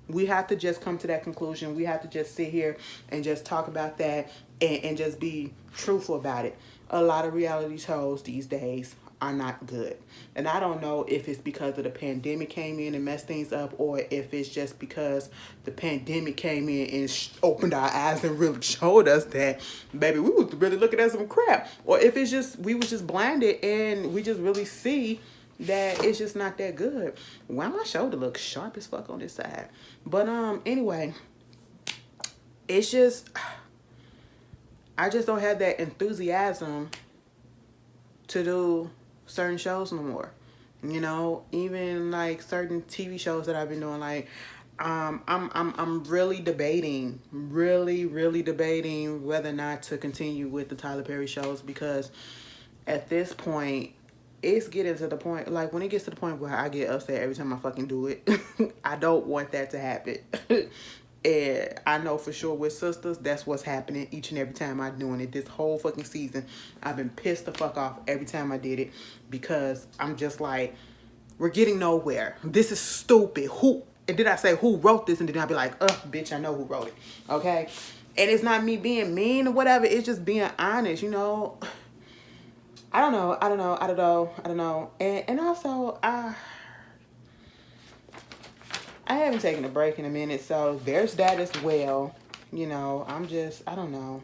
We have to just come to that conclusion. We have to just sit here and just talk about that and just be truthful about it. A lot of reality shows these days are not good. And I don't know if it's because of the pandemic came in and messed things up, or if it's just because the pandemic came in and opened our eyes and really showed us that, baby, we was really looking at some crap. Or if it's just, we was just blinded and we just really see that it's just not that good. Well, my shoulder looks sharp as fuck on this side. But anyway, it's just, I just don't have that enthusiasm to do certain shows no more. You know, even like certain TV shows that I've been doing, like I'm really debating whether or not to continue with the Tyler Perry shows, because at this point it's getting to the point, like when it gets to the point where I get upset every time I fucking do it. I don't want that to happen. And I know for sure with sisters, that's what's happening each and every time I'm doing it. This whole fucking season, I've been pissed the fuck off every time I did it, because I'm just like, we're getting nowhere. This is stupid. Who, and did I say who wrote this? And then I'll be like, bitch, I know who wrote it. Okay? And it's not me being mean or whatever. It's just being honest, you know? I don't know. And also, I haven't taken a break in a minute, so there's that as well. You know, I don't know.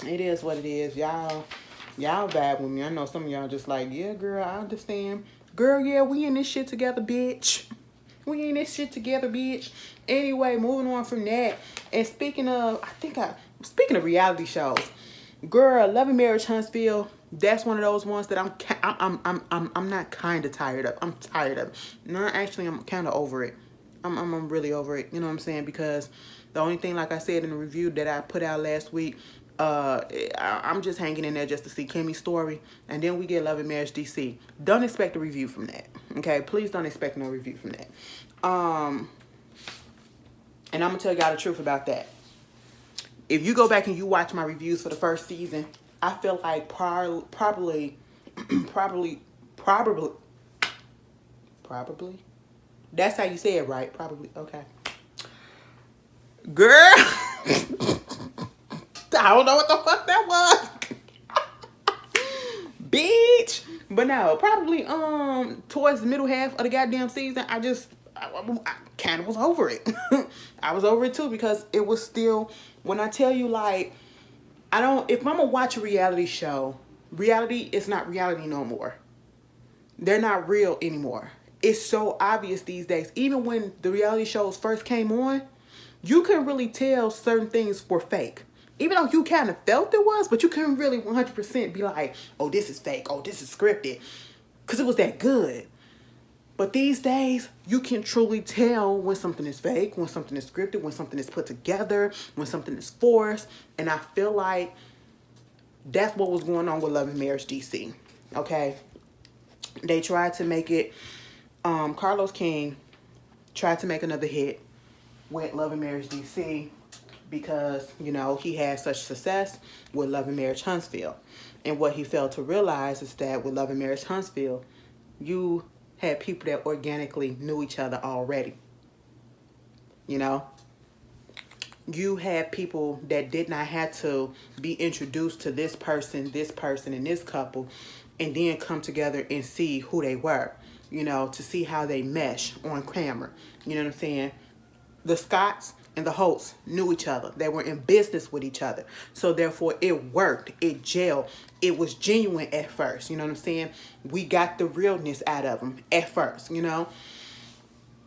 It is what it is. Y'all vibe with me. I know some of y'all just like, yeah, girl, I understand. Girl, yeah, we in this shit together, bitch. We in this shit together, bitch. Anyway, moving on from that. And speaking of reality shows, girl, Love and Marriage Huntsville, that's one of those ones that I'm not kind of tired of. I'm tired of it. No, actually, I'm kind of over it. I'm really over it. You know what I'm saying? Because the only thing, like I said in the review that I put out last week, I'm just hanging in there just to see Kimmy's story, and then we get Love and Marriage DC. Don't expect a review from that. Okay, please don't expect no review from that. And I'm gonna tell y'all the truth about that. If you go back and you watch my reviews for the first season, I feel like probably, that's how you say it, right? Probably. Okay. Girl, I don't know what the fuck that was. Bitch. But no, probably towards the middle half of the goddamn season, I kind of was over it. I was over it too, because it was still, when I tell you, like, if I'm gonna watch a reality show, reality is not reality no more. They're not real anymore. It's so obvious these days. Even when the reality shows first came on, you couldn't really tell certain things were fake. Even though you kind of felt it was, but you couldn't really 100% be like, oh, this is fake. Oh, this is scripted. Because it was that good. But these days, you can truly tell when something is fake, when something is scripted, when something is put together, when something is forced. And I feel like that's what was going on with Love and Marriage DC. Okay? They tried to make it, Carlos King tried to make another hit with Love and Marriage DC, because, you know, he had such success with Love and Marriage Huntsville. And what he failed to realize is that with Love and Marriage Huntsville, you had people that organically knew each other already. You know? You had people that did not have to be introduced to this person, and this couple, and then come together and see who they were. You know, to see how they mesh on camera. You know what I'm saying? The Scotts and the Holtz knew each other. They were in business with each other. So therefore, it worked. It gelled. It was genuine at first. You know what I'm saying? We got the realness out of them at first, you know?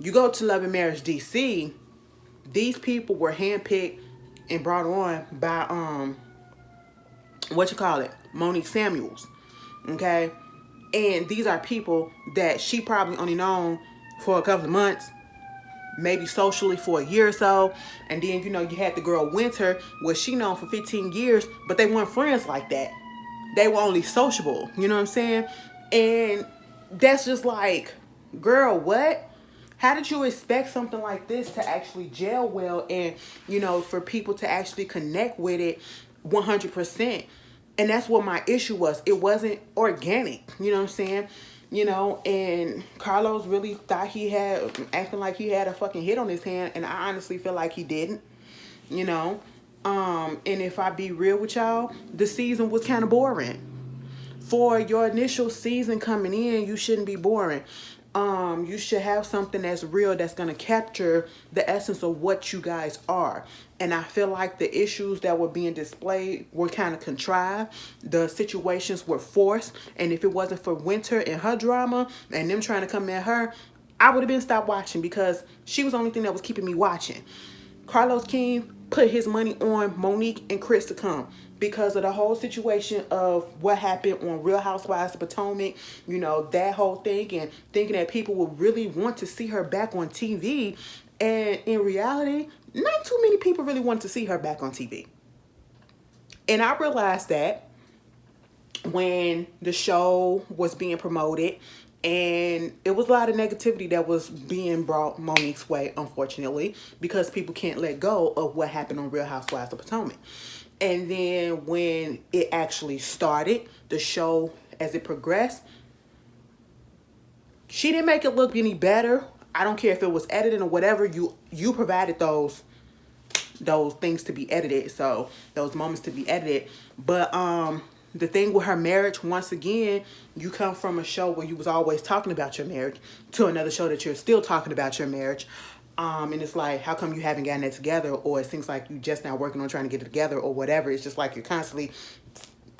You go to Love and Marriage DC, these people were handpicked and brought on by, Monique Samuels, okay? And these are people that she probably only known for a couple of months, maybe socially for a year or so. And then, you know, you had the girl Winter, where she known for 15 years, but they weren't friends like that. They were only sociable, you know what I'm saying? And that's just like, girl, what? How did you expect something like this to actually gel well and, you know, for people to actually connect with it 100%? And that's what my issue was. It wasn't organic, you know what I'm saying? You know, and Carlos really thought acting like he had a fucking hit on his hand, and I honestly feel like he didn't, you know. And if I be real with y'all, the season was kind of boring. For your initial season coming in, you shouldn't be boring. You should have something that's real, that's going to capture the essence of what you guys are. And I feel like the issues that were being displayed were kind of contrived. The situations were forced. And if it wasn't for Winter and her drama and them trying to come at her, I would have been stopped watching, because she was the only thing that was keeping me watching. Carlos King put his money on Monique and Chris to come because of the whole situation of what happened on Real Housewives of Potomac, you know, that whole thing, and thinking that people would really want to see her back on TV. And in reality, not too many people really want to see her back on TV. And I realized that when the show was being promoted, and it was a lot of negativity that was being brought Monique's way, unfortunately, because people can't let go of what happened on Real Housewives of Potomac. And then when it actually started, the show, as it progressed, she didn't make it look any better. I don't care if it was edited or whatever. You provided those things to be edited, so those moments to be edited. But the thing with her marriage, once again, you come from a show where you was always talking about your marriage to another show that you're still talking about your marriage. And it's like, how come you haven't gotten it together? Or it seems like you just now working on trying to get it together or whatever. It's just like you're constantly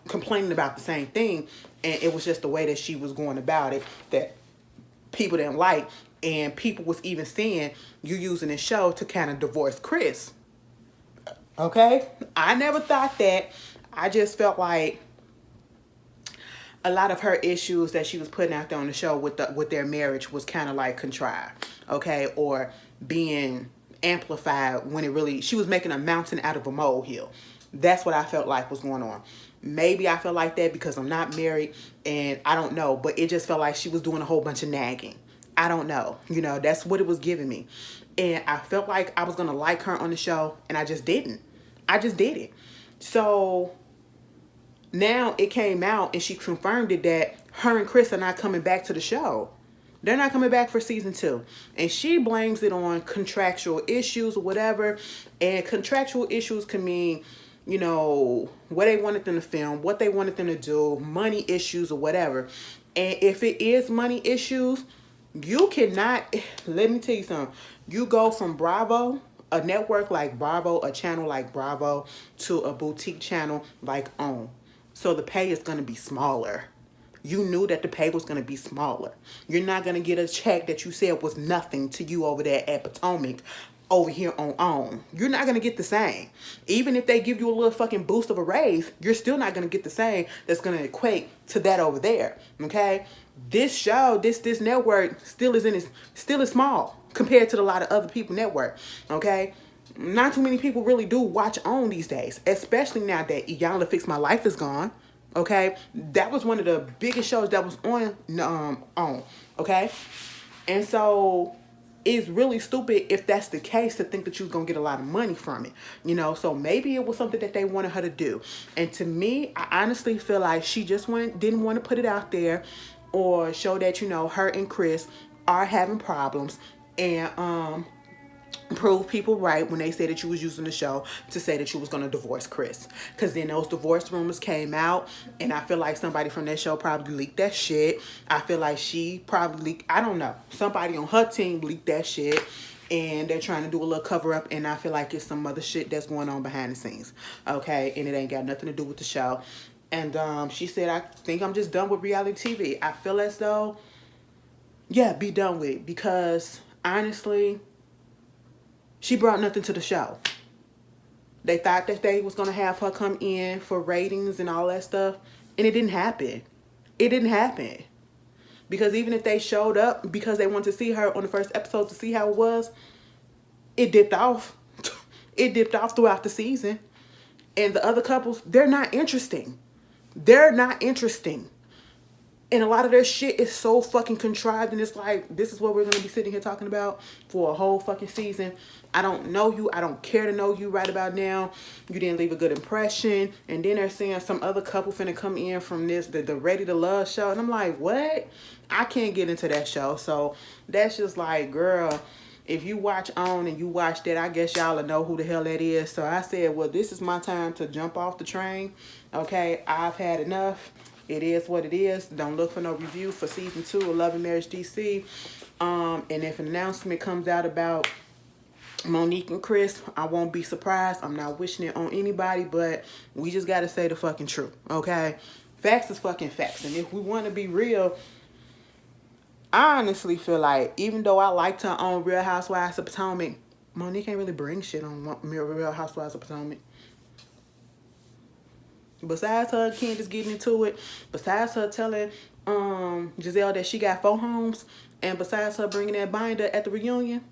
complaining about the same thing. And it was just the way that she was going about it that people didn't like. And people was even saying you using this show to kind of divorce Chris. Okay? I never thought that. I just felt like a lot of her issues that she was putting out there on the show with their marriage was kind of like contrived, okay, or being amplified when it really, she was making a mountain out of a molehill. That's what I felt like was going on. Maybe I feel like that because I'm not married, and I don't know, but it just felt like she was doing a whole bunch of nagging. I don't know, you know, that's what it was giving me. And I felt like I was gonna like her on the show, and I just didn't. I just didn't. So now it came out and she confirmed it that her and Chris are not coming back to the show. They're not coming back for season 2. And she blames it on contractual issues or whatever. And contractual issues can mean, you know, what they wanted them to film, what they wanted them to do, money issues or whatever. And if it is money issues, you cannot, let me tell you something. You go from Bravo, a network like Bravo, a channel like Bravo, to a boutique channel like OWN. So the pay is going to be smaller. You knew that the pay was going to be smaller. You're not going to get a check that you said was nothing to you over there at Potomac, over here on OWN. You're not going to get the same. Even if they give you a little fucking boost of a raise, you're still not going to get the same that's going to equate to that over there. Okay? This show, this network still is small compared to a lot of other people network. Okay? Not too many people really do watch OWN these days, especially now that Iyanla Fix My Life is gone. Okay, that was one of the biggest shows that was on OWN. Okay, and so it's really stupid if that's the case to think that you're gonna get a lot of money from it. You know, so maybe it was something that they wanted her to do. And to me, I honestly feel like she just didn't want to put it out there or show that, you know, her and Chris are having problems, and prove people right when they said that you was using the show to say that you was going to divorce Chris. Because then those divorce rumors came out, and I feel like somebody from that show probably leaked that shit. I feel like she probably leaked, I don't know, somebody on her team leaked that shit, and they're trying to do a little cover up, and I feel like it's some other shit that's going on behind the scenes. Okay, and it ain't got nothing to do with the show. And she said, I think I'm just done with reality TV. I feel as though, yeah, be done with it, because honestly, she brought nothing to the show. They thought that they was going to have her come in for ratings and all that stuff, and it didn't happen. It didn't happen. Because even if they showed up because they wanted to see her on the first episode to see how it was, it dipped off. It dipped off throughout the season. And the other couples, they're not interesting. They're not interesting. And a lot of their shit is so fucking contrived, and it's like, this is what we're going to be sitting here talking about for a whole fucking season. I don't know you. I don't care to know you right about now. You didn't leave a good impression. And then they're saying some other couple finna come in from this, the Ready to Love show. And I'm like, what? I can't get into that show. So that's just like, girl, if you watch OWN and you watch that, I guess y'all will know who the hell that is. So I said, well, this is my time to jump off the train. Okay, I've had enough. It is what it is. Don't look for no review for season 2 of Love and Marriage DC. And if an announcement comes out about Monique and Chris, I won't be surprised. I'm not wishing it on anybody, but we just gotta say the fucking truth, okay? Facts is fucking facts. And if we want to be real, I honestly feel like, even though I liked her on Real Housewives of Potomac, Monique ain't really bring shit on Real Housewives of Potomac. Besides her and Candace getting into it, besides her telling Giselle that she got 4 homes, and besides her bringing that binder at the reunion,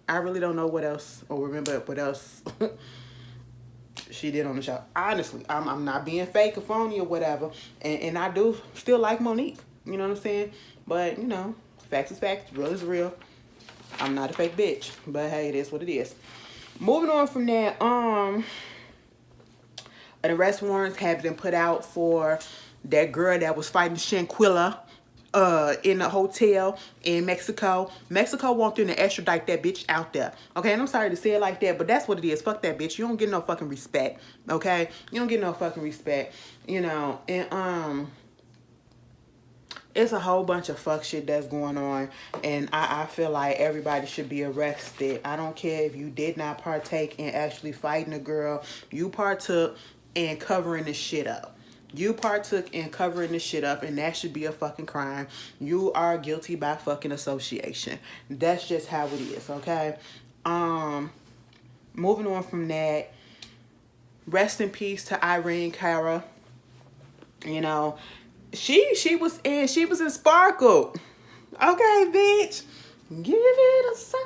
I really don't know what else, or remember what else she did on the show. Honestly, I'm not being fake or phony or whatever, and I do still like Monique. You know what I'm saying? But, you know, facts is facts, real is real. I'm not a fake bitch, but hey, it is what it is. Moving on from that, an arrest warrants have been put out for that girl that was fighting Shanquilla in a hotel in Mexico. Mexico want them to extradite that bitch out there. Okay, and I'm sorry to say it like that, but that's what it is. Fuck that bitch. You don't get no fucking respect. Okay? You don't get no fucking respect. You know, and it's a whole bunch of fuck shit that's going on, and I feel like everybody should be arrested. I don't care if you did not partake in actually fighting a girl. You partook in covering this shit up. You partook in covering this shit up, and that should be a fucking crime. You are guilty by fucking association. That's just how it is, okay? Moving on from that, rest in peace to Irene Cara. You know, she was in Sparkle. Okay, bitch. Give it a sign.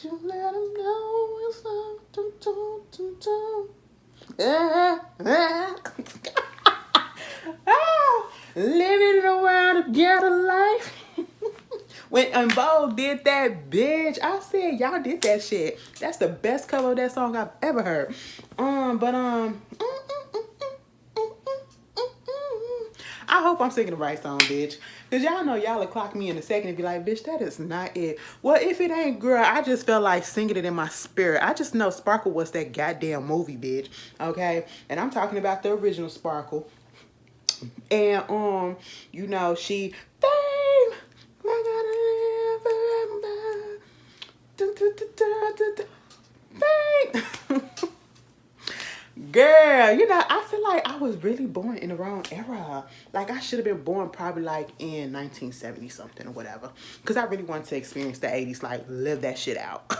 You let them know it's love. Living in a world of ghetto life. When Bo did that, bitch, I said y'all did that shit. That's the best cover of that song I've ever heard. I hope I'm singing the right song, bitch. Because y'all know y'all will clock me in a second and be like, bitch, that is not it. Well, if it ain't, girl, I just felt like singing it in my spirit. I just know Sparkle was that goddamn movie, bitch. Okay? And I'm talking about the original Sparkle. And, you know, she... Babe, I gotta live forever. Babe. Girl, you know, I feel like I was really born in the wrong era. Like, I should have been born probably like in 1970 something or whatever. Because I really wanted to experience the 80s, like live that shit out.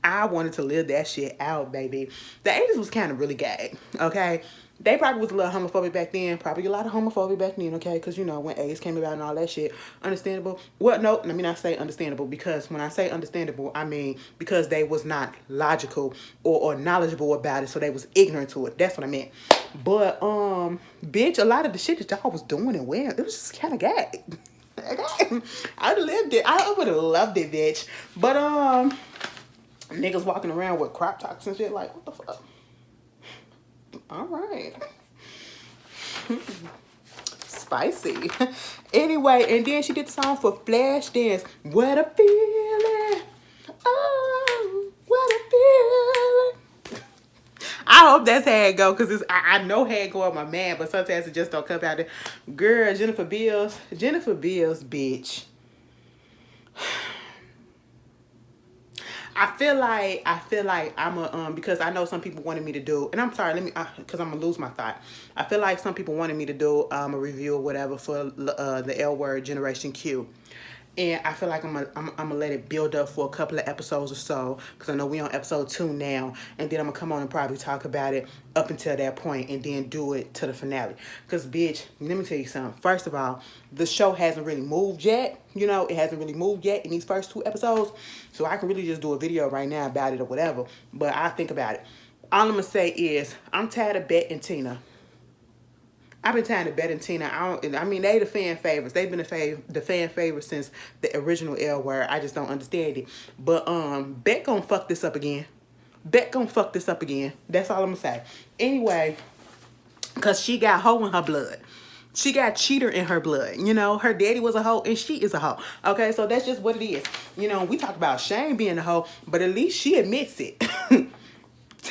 I wanted to live that shit out, baby. The 80s was kind of really gay, okay? They probably was a little homophobic back then. Probably a lot of homophobia back then, okay? Because, you know, when AIDS came about and all that shit. Understandable. Well, no, let me not say understandable. Because when I say understandable, I mean because they was not logical or knowledgeable about it. So they was ignorant to it. That's what I meant. But, bitch, a lot of the shit that y'all was doing and wearing, it was just kind of gay. Okay? I lived it. I would have loved it, bitch. But, niggas walking around with crop tops and shit like, what the fuck? All right. Spicy. Anyway, and then she did the song for Flashdance. What a feeling. Oh, what a feeling. I hope that's how it go, because I know how it go with my man, but sometimes it just don't come out there. Girl, Jennifer Beals, bitch. I feel like I'm a, because I know some people wanted me to do, and I'm sorry, because I'm gonna lose my thought. I feel like some people wanted me to do a review or whatever for the L Word Generation Q. And I feel like I'm gonna let it build up for a couple of episodes or so, because I know we on episode 2 now, and then I'm gonna come on and probably talk about it up until that point, and then do it to the finale. Because, bitch, let me tell you something. First of all, the show hasn't really moved yet. You know, it hasn't really moved yet in these first 2 episodes, so I can really just do a video right now about it or whatever. But I think about it. All I'm gonna say is I'm tired of Bet and Tina. I've been tired of Bet and Tina. I mean, they the fan favorites. They've been the fan favorites since the original L Word. I just don't understand it. But Bet gonna fuck this up again. Bet gonna fuck this up again. That's all I'm gonna say. Anyway, because she got hoe in her blood. She got cheater in her blood. You know, her daddy was a hoe and she is a hoe. Okay, so that's just what it is. You know, we talk about Shane being a hoe, but at least she admits it.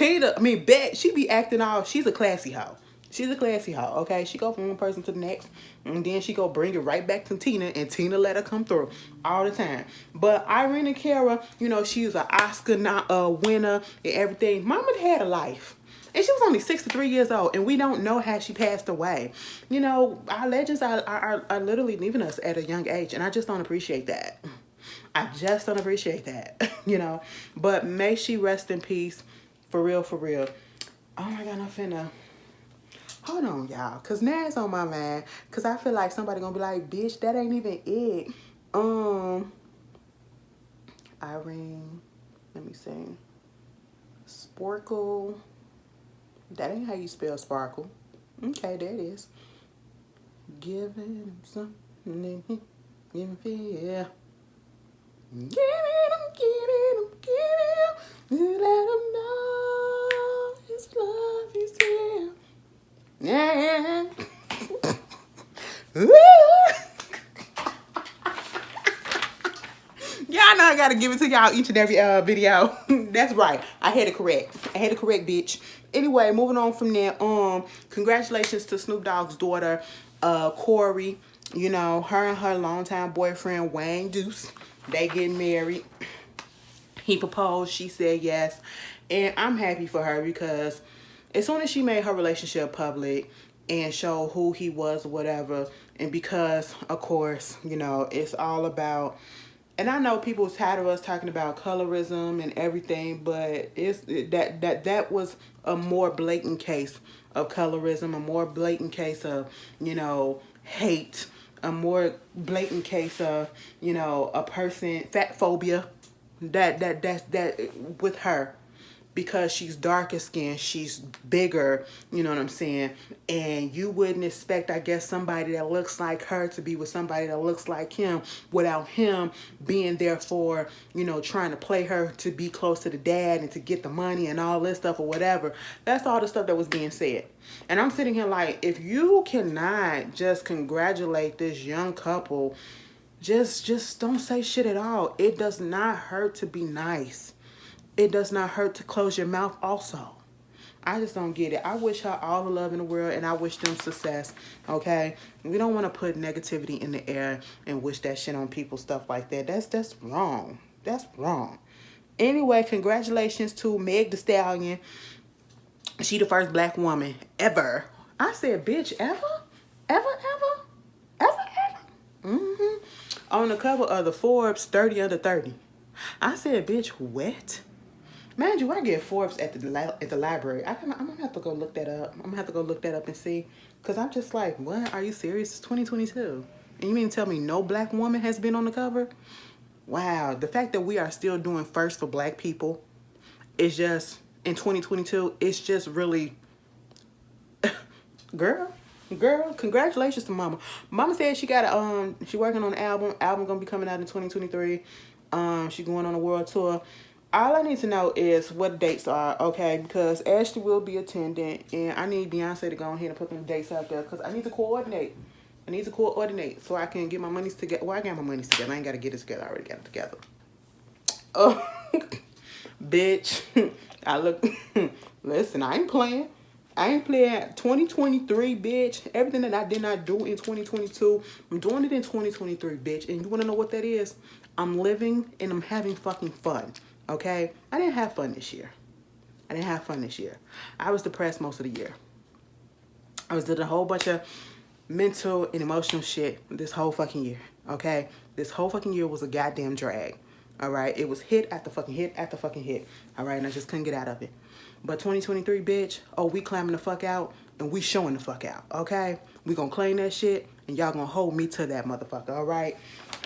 Bet, she be acting all, she's a classy hoe. She's a classy hoe, okay? She go from one person to the next, and then she go bring it right back to Tina, and Tina let her come through all the time. But Irene Cara, you know, she's an Oscar winner and everything. Mama had a life. And she was only 63 years old, and we don't know how she passed away. You know, our legends are literally leaving us at a young age, and I just don't appreciate that. I just don't appreciate that, you know. But may she rest in peace, for real, for real. Oh my God, I'm finna... Hold on, y'all, because now it's on my mind, because I feel like somebody gonna be like, bitch, that ain't even it. Irene, let me see. Sporkle. That ain't how you spell sparkle. Okay, there it is. Giving him something, give him feel. Give him, let him know his love is real. Yeah. Y'all know I gotta give it to y'all each and every video. That's right. I had it correct. Bitch. Anyway, moving on from there. Congratulations to Snoop Dogg's daughter, Corey. You know, her and her longtime boyfriend Wayne Deuce, they getting married. He proposed. She said yes, and I'm happy for her because as soon as she made her relationship public and showed who he was, whatever, and because of course, you know, it's all about. And I know people was tired of us talking about colorism and everything, but that was a more blatant case of colorism, a more blatant case of, you know, hate, a more blatant case of, you know, a person, fat phobia, that with her. Because she's darker skinned, she's bigger, you know what I'm saying? And you wouldn't expect, I guess, somebody that looks like her to be with somebody that looks like him without him being there for, you know, trying to play her to be close to the dad and to get the money and all this stuff or whatever. That's all the stuff that was being said. And I'm sitting here like, if you cannot just congratulate this young couple, just don't say shit at all. It does not hurt to be nice. It does not hurt to close your mouth also. I just don't get it. I wish her all the love in the world, and I wish them success, okay? We don't want to put negativity in the air and wish that shit on people, stuff like that. That's wrong. That's wrong. Anyway, congratulations to Meg Thee Stallion. She the first black woman ever. I said, bitch, ever? Ever? On the cover of the Forbes 30 Under 30. I said, bitch, what? Mind you, I get Forbes at the library. I'm gonna have to go look that up. I'm gonna have to go look that up and see, cause I'm just like, what? Are you serious? It's 2022, and you mean to tell me no black woman has been on the cover? Wow, the fact that we are still doing first for black people is just in 2022. It's just really, girl. Congratulations to Mama. Mama said she got she working on an album. Album gonna be coming out in 2023. She going on a world tour. All I need to know is what the dates are, okay? Because Ashley will be attending, and I need Beyonce to go ahead and put them dates out there because I need to coordinate. So I can get my monies together. Well, I got my monies together. I ain't got to get it together. I already got it together. Oh, bitch. Listen, I ain't playing. 2023, bitch. Everything that I did not do in 2022, I'm doing it in 2023, bitch. And you want to know what that is? I'm living and I'm having fucking fun. Okay? I didn't have fun this year. I was depressed most of the year. I was doing a whole bunch of mental and emotional shit this whole fucking year. Okay? This whole fucking year was a goddamn drag. All right? It was hit after fucking hit after fucking hit. All right? And I just couldn't get out of it. But 2023, bitch, oh, we climbing the fuck out and we showing the fuck out. Okay? We gonna claim that shit and y'all gonna hold me to that motherfucker. All right?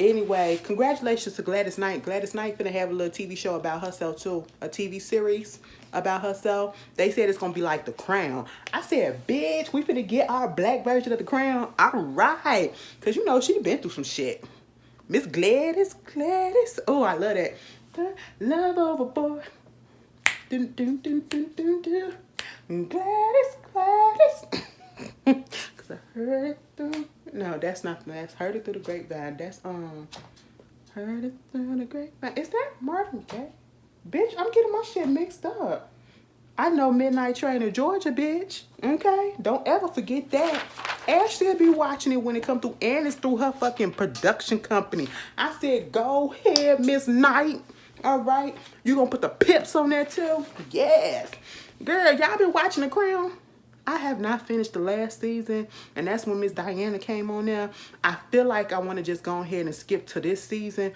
Anyway, congratulations to Gladys Knight. Gladys Knight finna have a little TV show about herself too. A TV series about herself. They said it's gonna be like The Crown. I said, bitch, we finna get our black version of The Crown. All right. Because, you know, she been through some shit. Miss Gladys. Oh, I love that. The love overboard. Dun, dun, dun, dun, dun, dun. Gladys. Because I heard it through. No, that's Heard It Through the Grapevine. That's Heard It Through the Grapevine. Is that Marvin Gaye? Bitch, I'm getting my shit mixed up. I know Midnight Train of Georgia, bitch. Okay? Don't ever forget that. Ashley'll be watching it when it come through, and it's through her fucking production company. I said, go ahead, Miss Knight. All right? You gonna put the pips on there too? Yes. Girl, y'all been watching The Crown? I have not finished the last season, and that's when Miss Diana came on there. I feel like I want to just go ahead and skip to this season.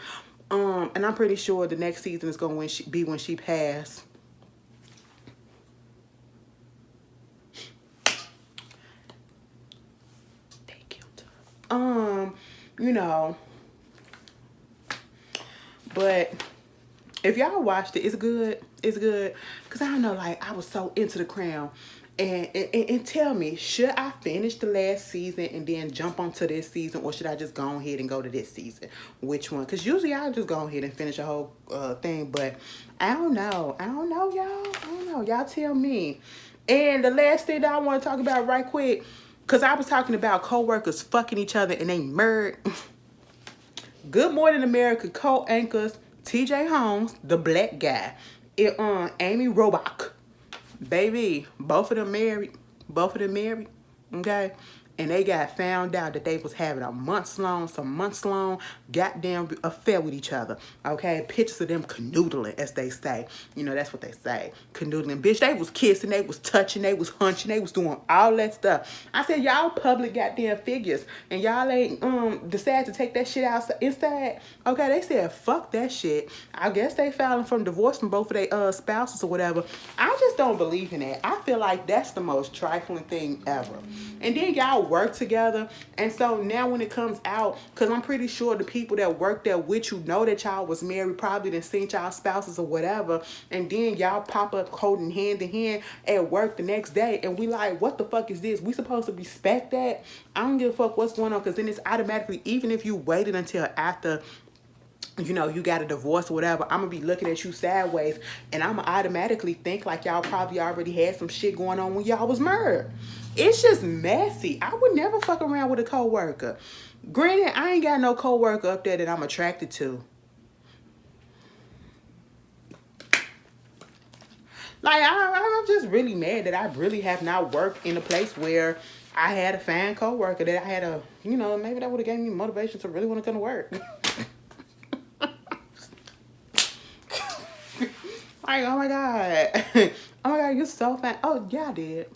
And I'm pretty sure the next season is going to be when she passed. They killed her. You know, but if y'all watched it, it's good. It's good. Because I don't know, like, I was so into The Crown. And tell me, should I finish the last season and then jump onto this season, or should I just go ahead and go to this season? Which one? Because usually I just go ahead and finish a whole thing, but I don't know. I don't know, y'all. I don't know. Y'all tell me. And the last thing that I want to talk about right quick, because I was talking about co-workers fucking each other and they married. Good Morning America co-anchors TJ Holmes, the black guy, Amy Robach. Baby, both of them married. Okay? And they got found out that they was having some months long goddamn affair with each other. Okay? Pictures of them canoodling, as they say. You know, that's what they say. Canoodling. Bitch, they was kissing, they was touching, they was hunching, they was doing all that stuff. I said, y'all public goddamn figures. And y'all ain't decide to take that shit out inside. Okay, they said, fuck that shit. I guess they filing from divorce from both of their spouses or whatever. I just don't believe in that. I feel like that's the most trifling thing ever. And then y'all work together, and so now when it comes out, because I'm pretty sure the people that work there with you know that y'all was married, probably done seen y'all spouses or whatever, and then y'all pop up holding hand in hand at work the next day, and we like, what the fuck is this? We supposed to respect that? I don't give a fuck what's going on, because then it's automatically, even if you waited until after, you know, you got a divorce or whatever, I'm gonna be looking at you sideways, and I'm gonna automatically think like y'all probably already had some shit going on when y'all was married. It's just messy. I would never fuck around with a coworker. Granted, I ain't got no coworker up there that I'm attracted to. Like, I'm just really mad that I really have not worked in a place where I had a fan coworker, that I had a, you know, maybe that would have gave me motivation to really want to come to work. Like, oh my God. Oh my God, you're so fat. Oh, yeah, I did.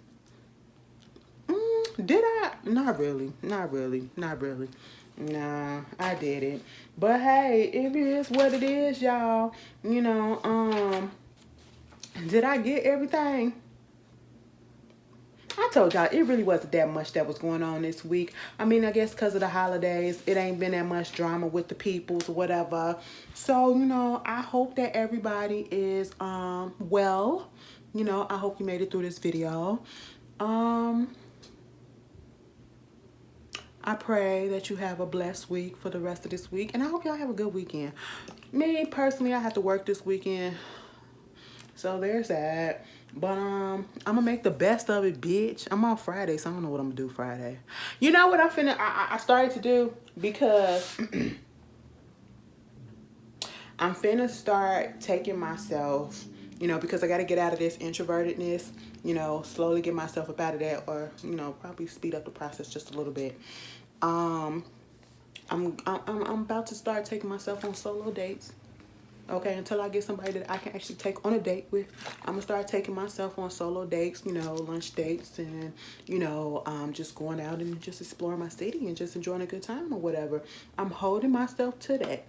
Did I? Not really. Nah, I didn't. But hey, it is what it is, y'all. You know, did I get everything? I told y'all, it really wasn't that much that was going on this week. I mean, I guess because of the holidays, it ain't been that much drama with the peoples or whatever. So, you know, I hope that everybody is, well. You know, I hope you made it through this video. I pray that you have a blessed week for the rest of this week. And I hope y'all have a good weekend. Me, personally, I have to work this weekend. So there's that. But I'm gonna make the best of it, bitch. I'm off Friday, so I don't know what I'm gonna do Friday. You know what I started to do? Because I'm finna start taking myself, you know, because I gotta get out of this introvertedness, you know, slowly get myself up out of that, or, you know, probably speed up the process just a little bit. I'm about to start taking myself on solo dates. Okay, until I get somebody that I can actually take on a date with, I'm gonna start taking myself on solo dates, you know, lunch dates, and, you know, just going out and just exploring my city and just enjoying a good time or whatever. I'm holding myself to that.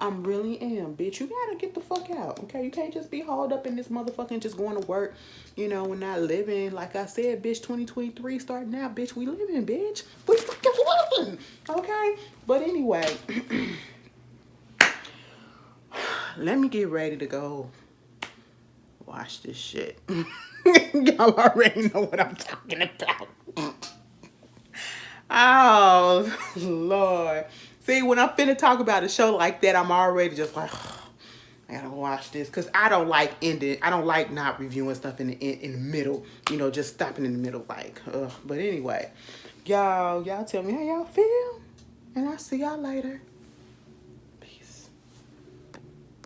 I really am, bitch. You gotta get the fuck out, okay? You can't just be hauled up in this motherfucking just going to work, you know, we're not living. Like I said, bitch, 2023 starting now, bitch, we living, bitch. We fucking living, okay? But anyway, let me get ready to go watch this shit. Y'all already know what I'm talking about. Oh, Lord. See, when I'm finna talk about a show like that, I'm already just like, I gotta watch this. Because I don't like ending. I don't like not reviewing stuff in the middle. You know, just stopping in the middle. Like, but anyway, y'all tell me how y'all feel. And I'll see y'all later.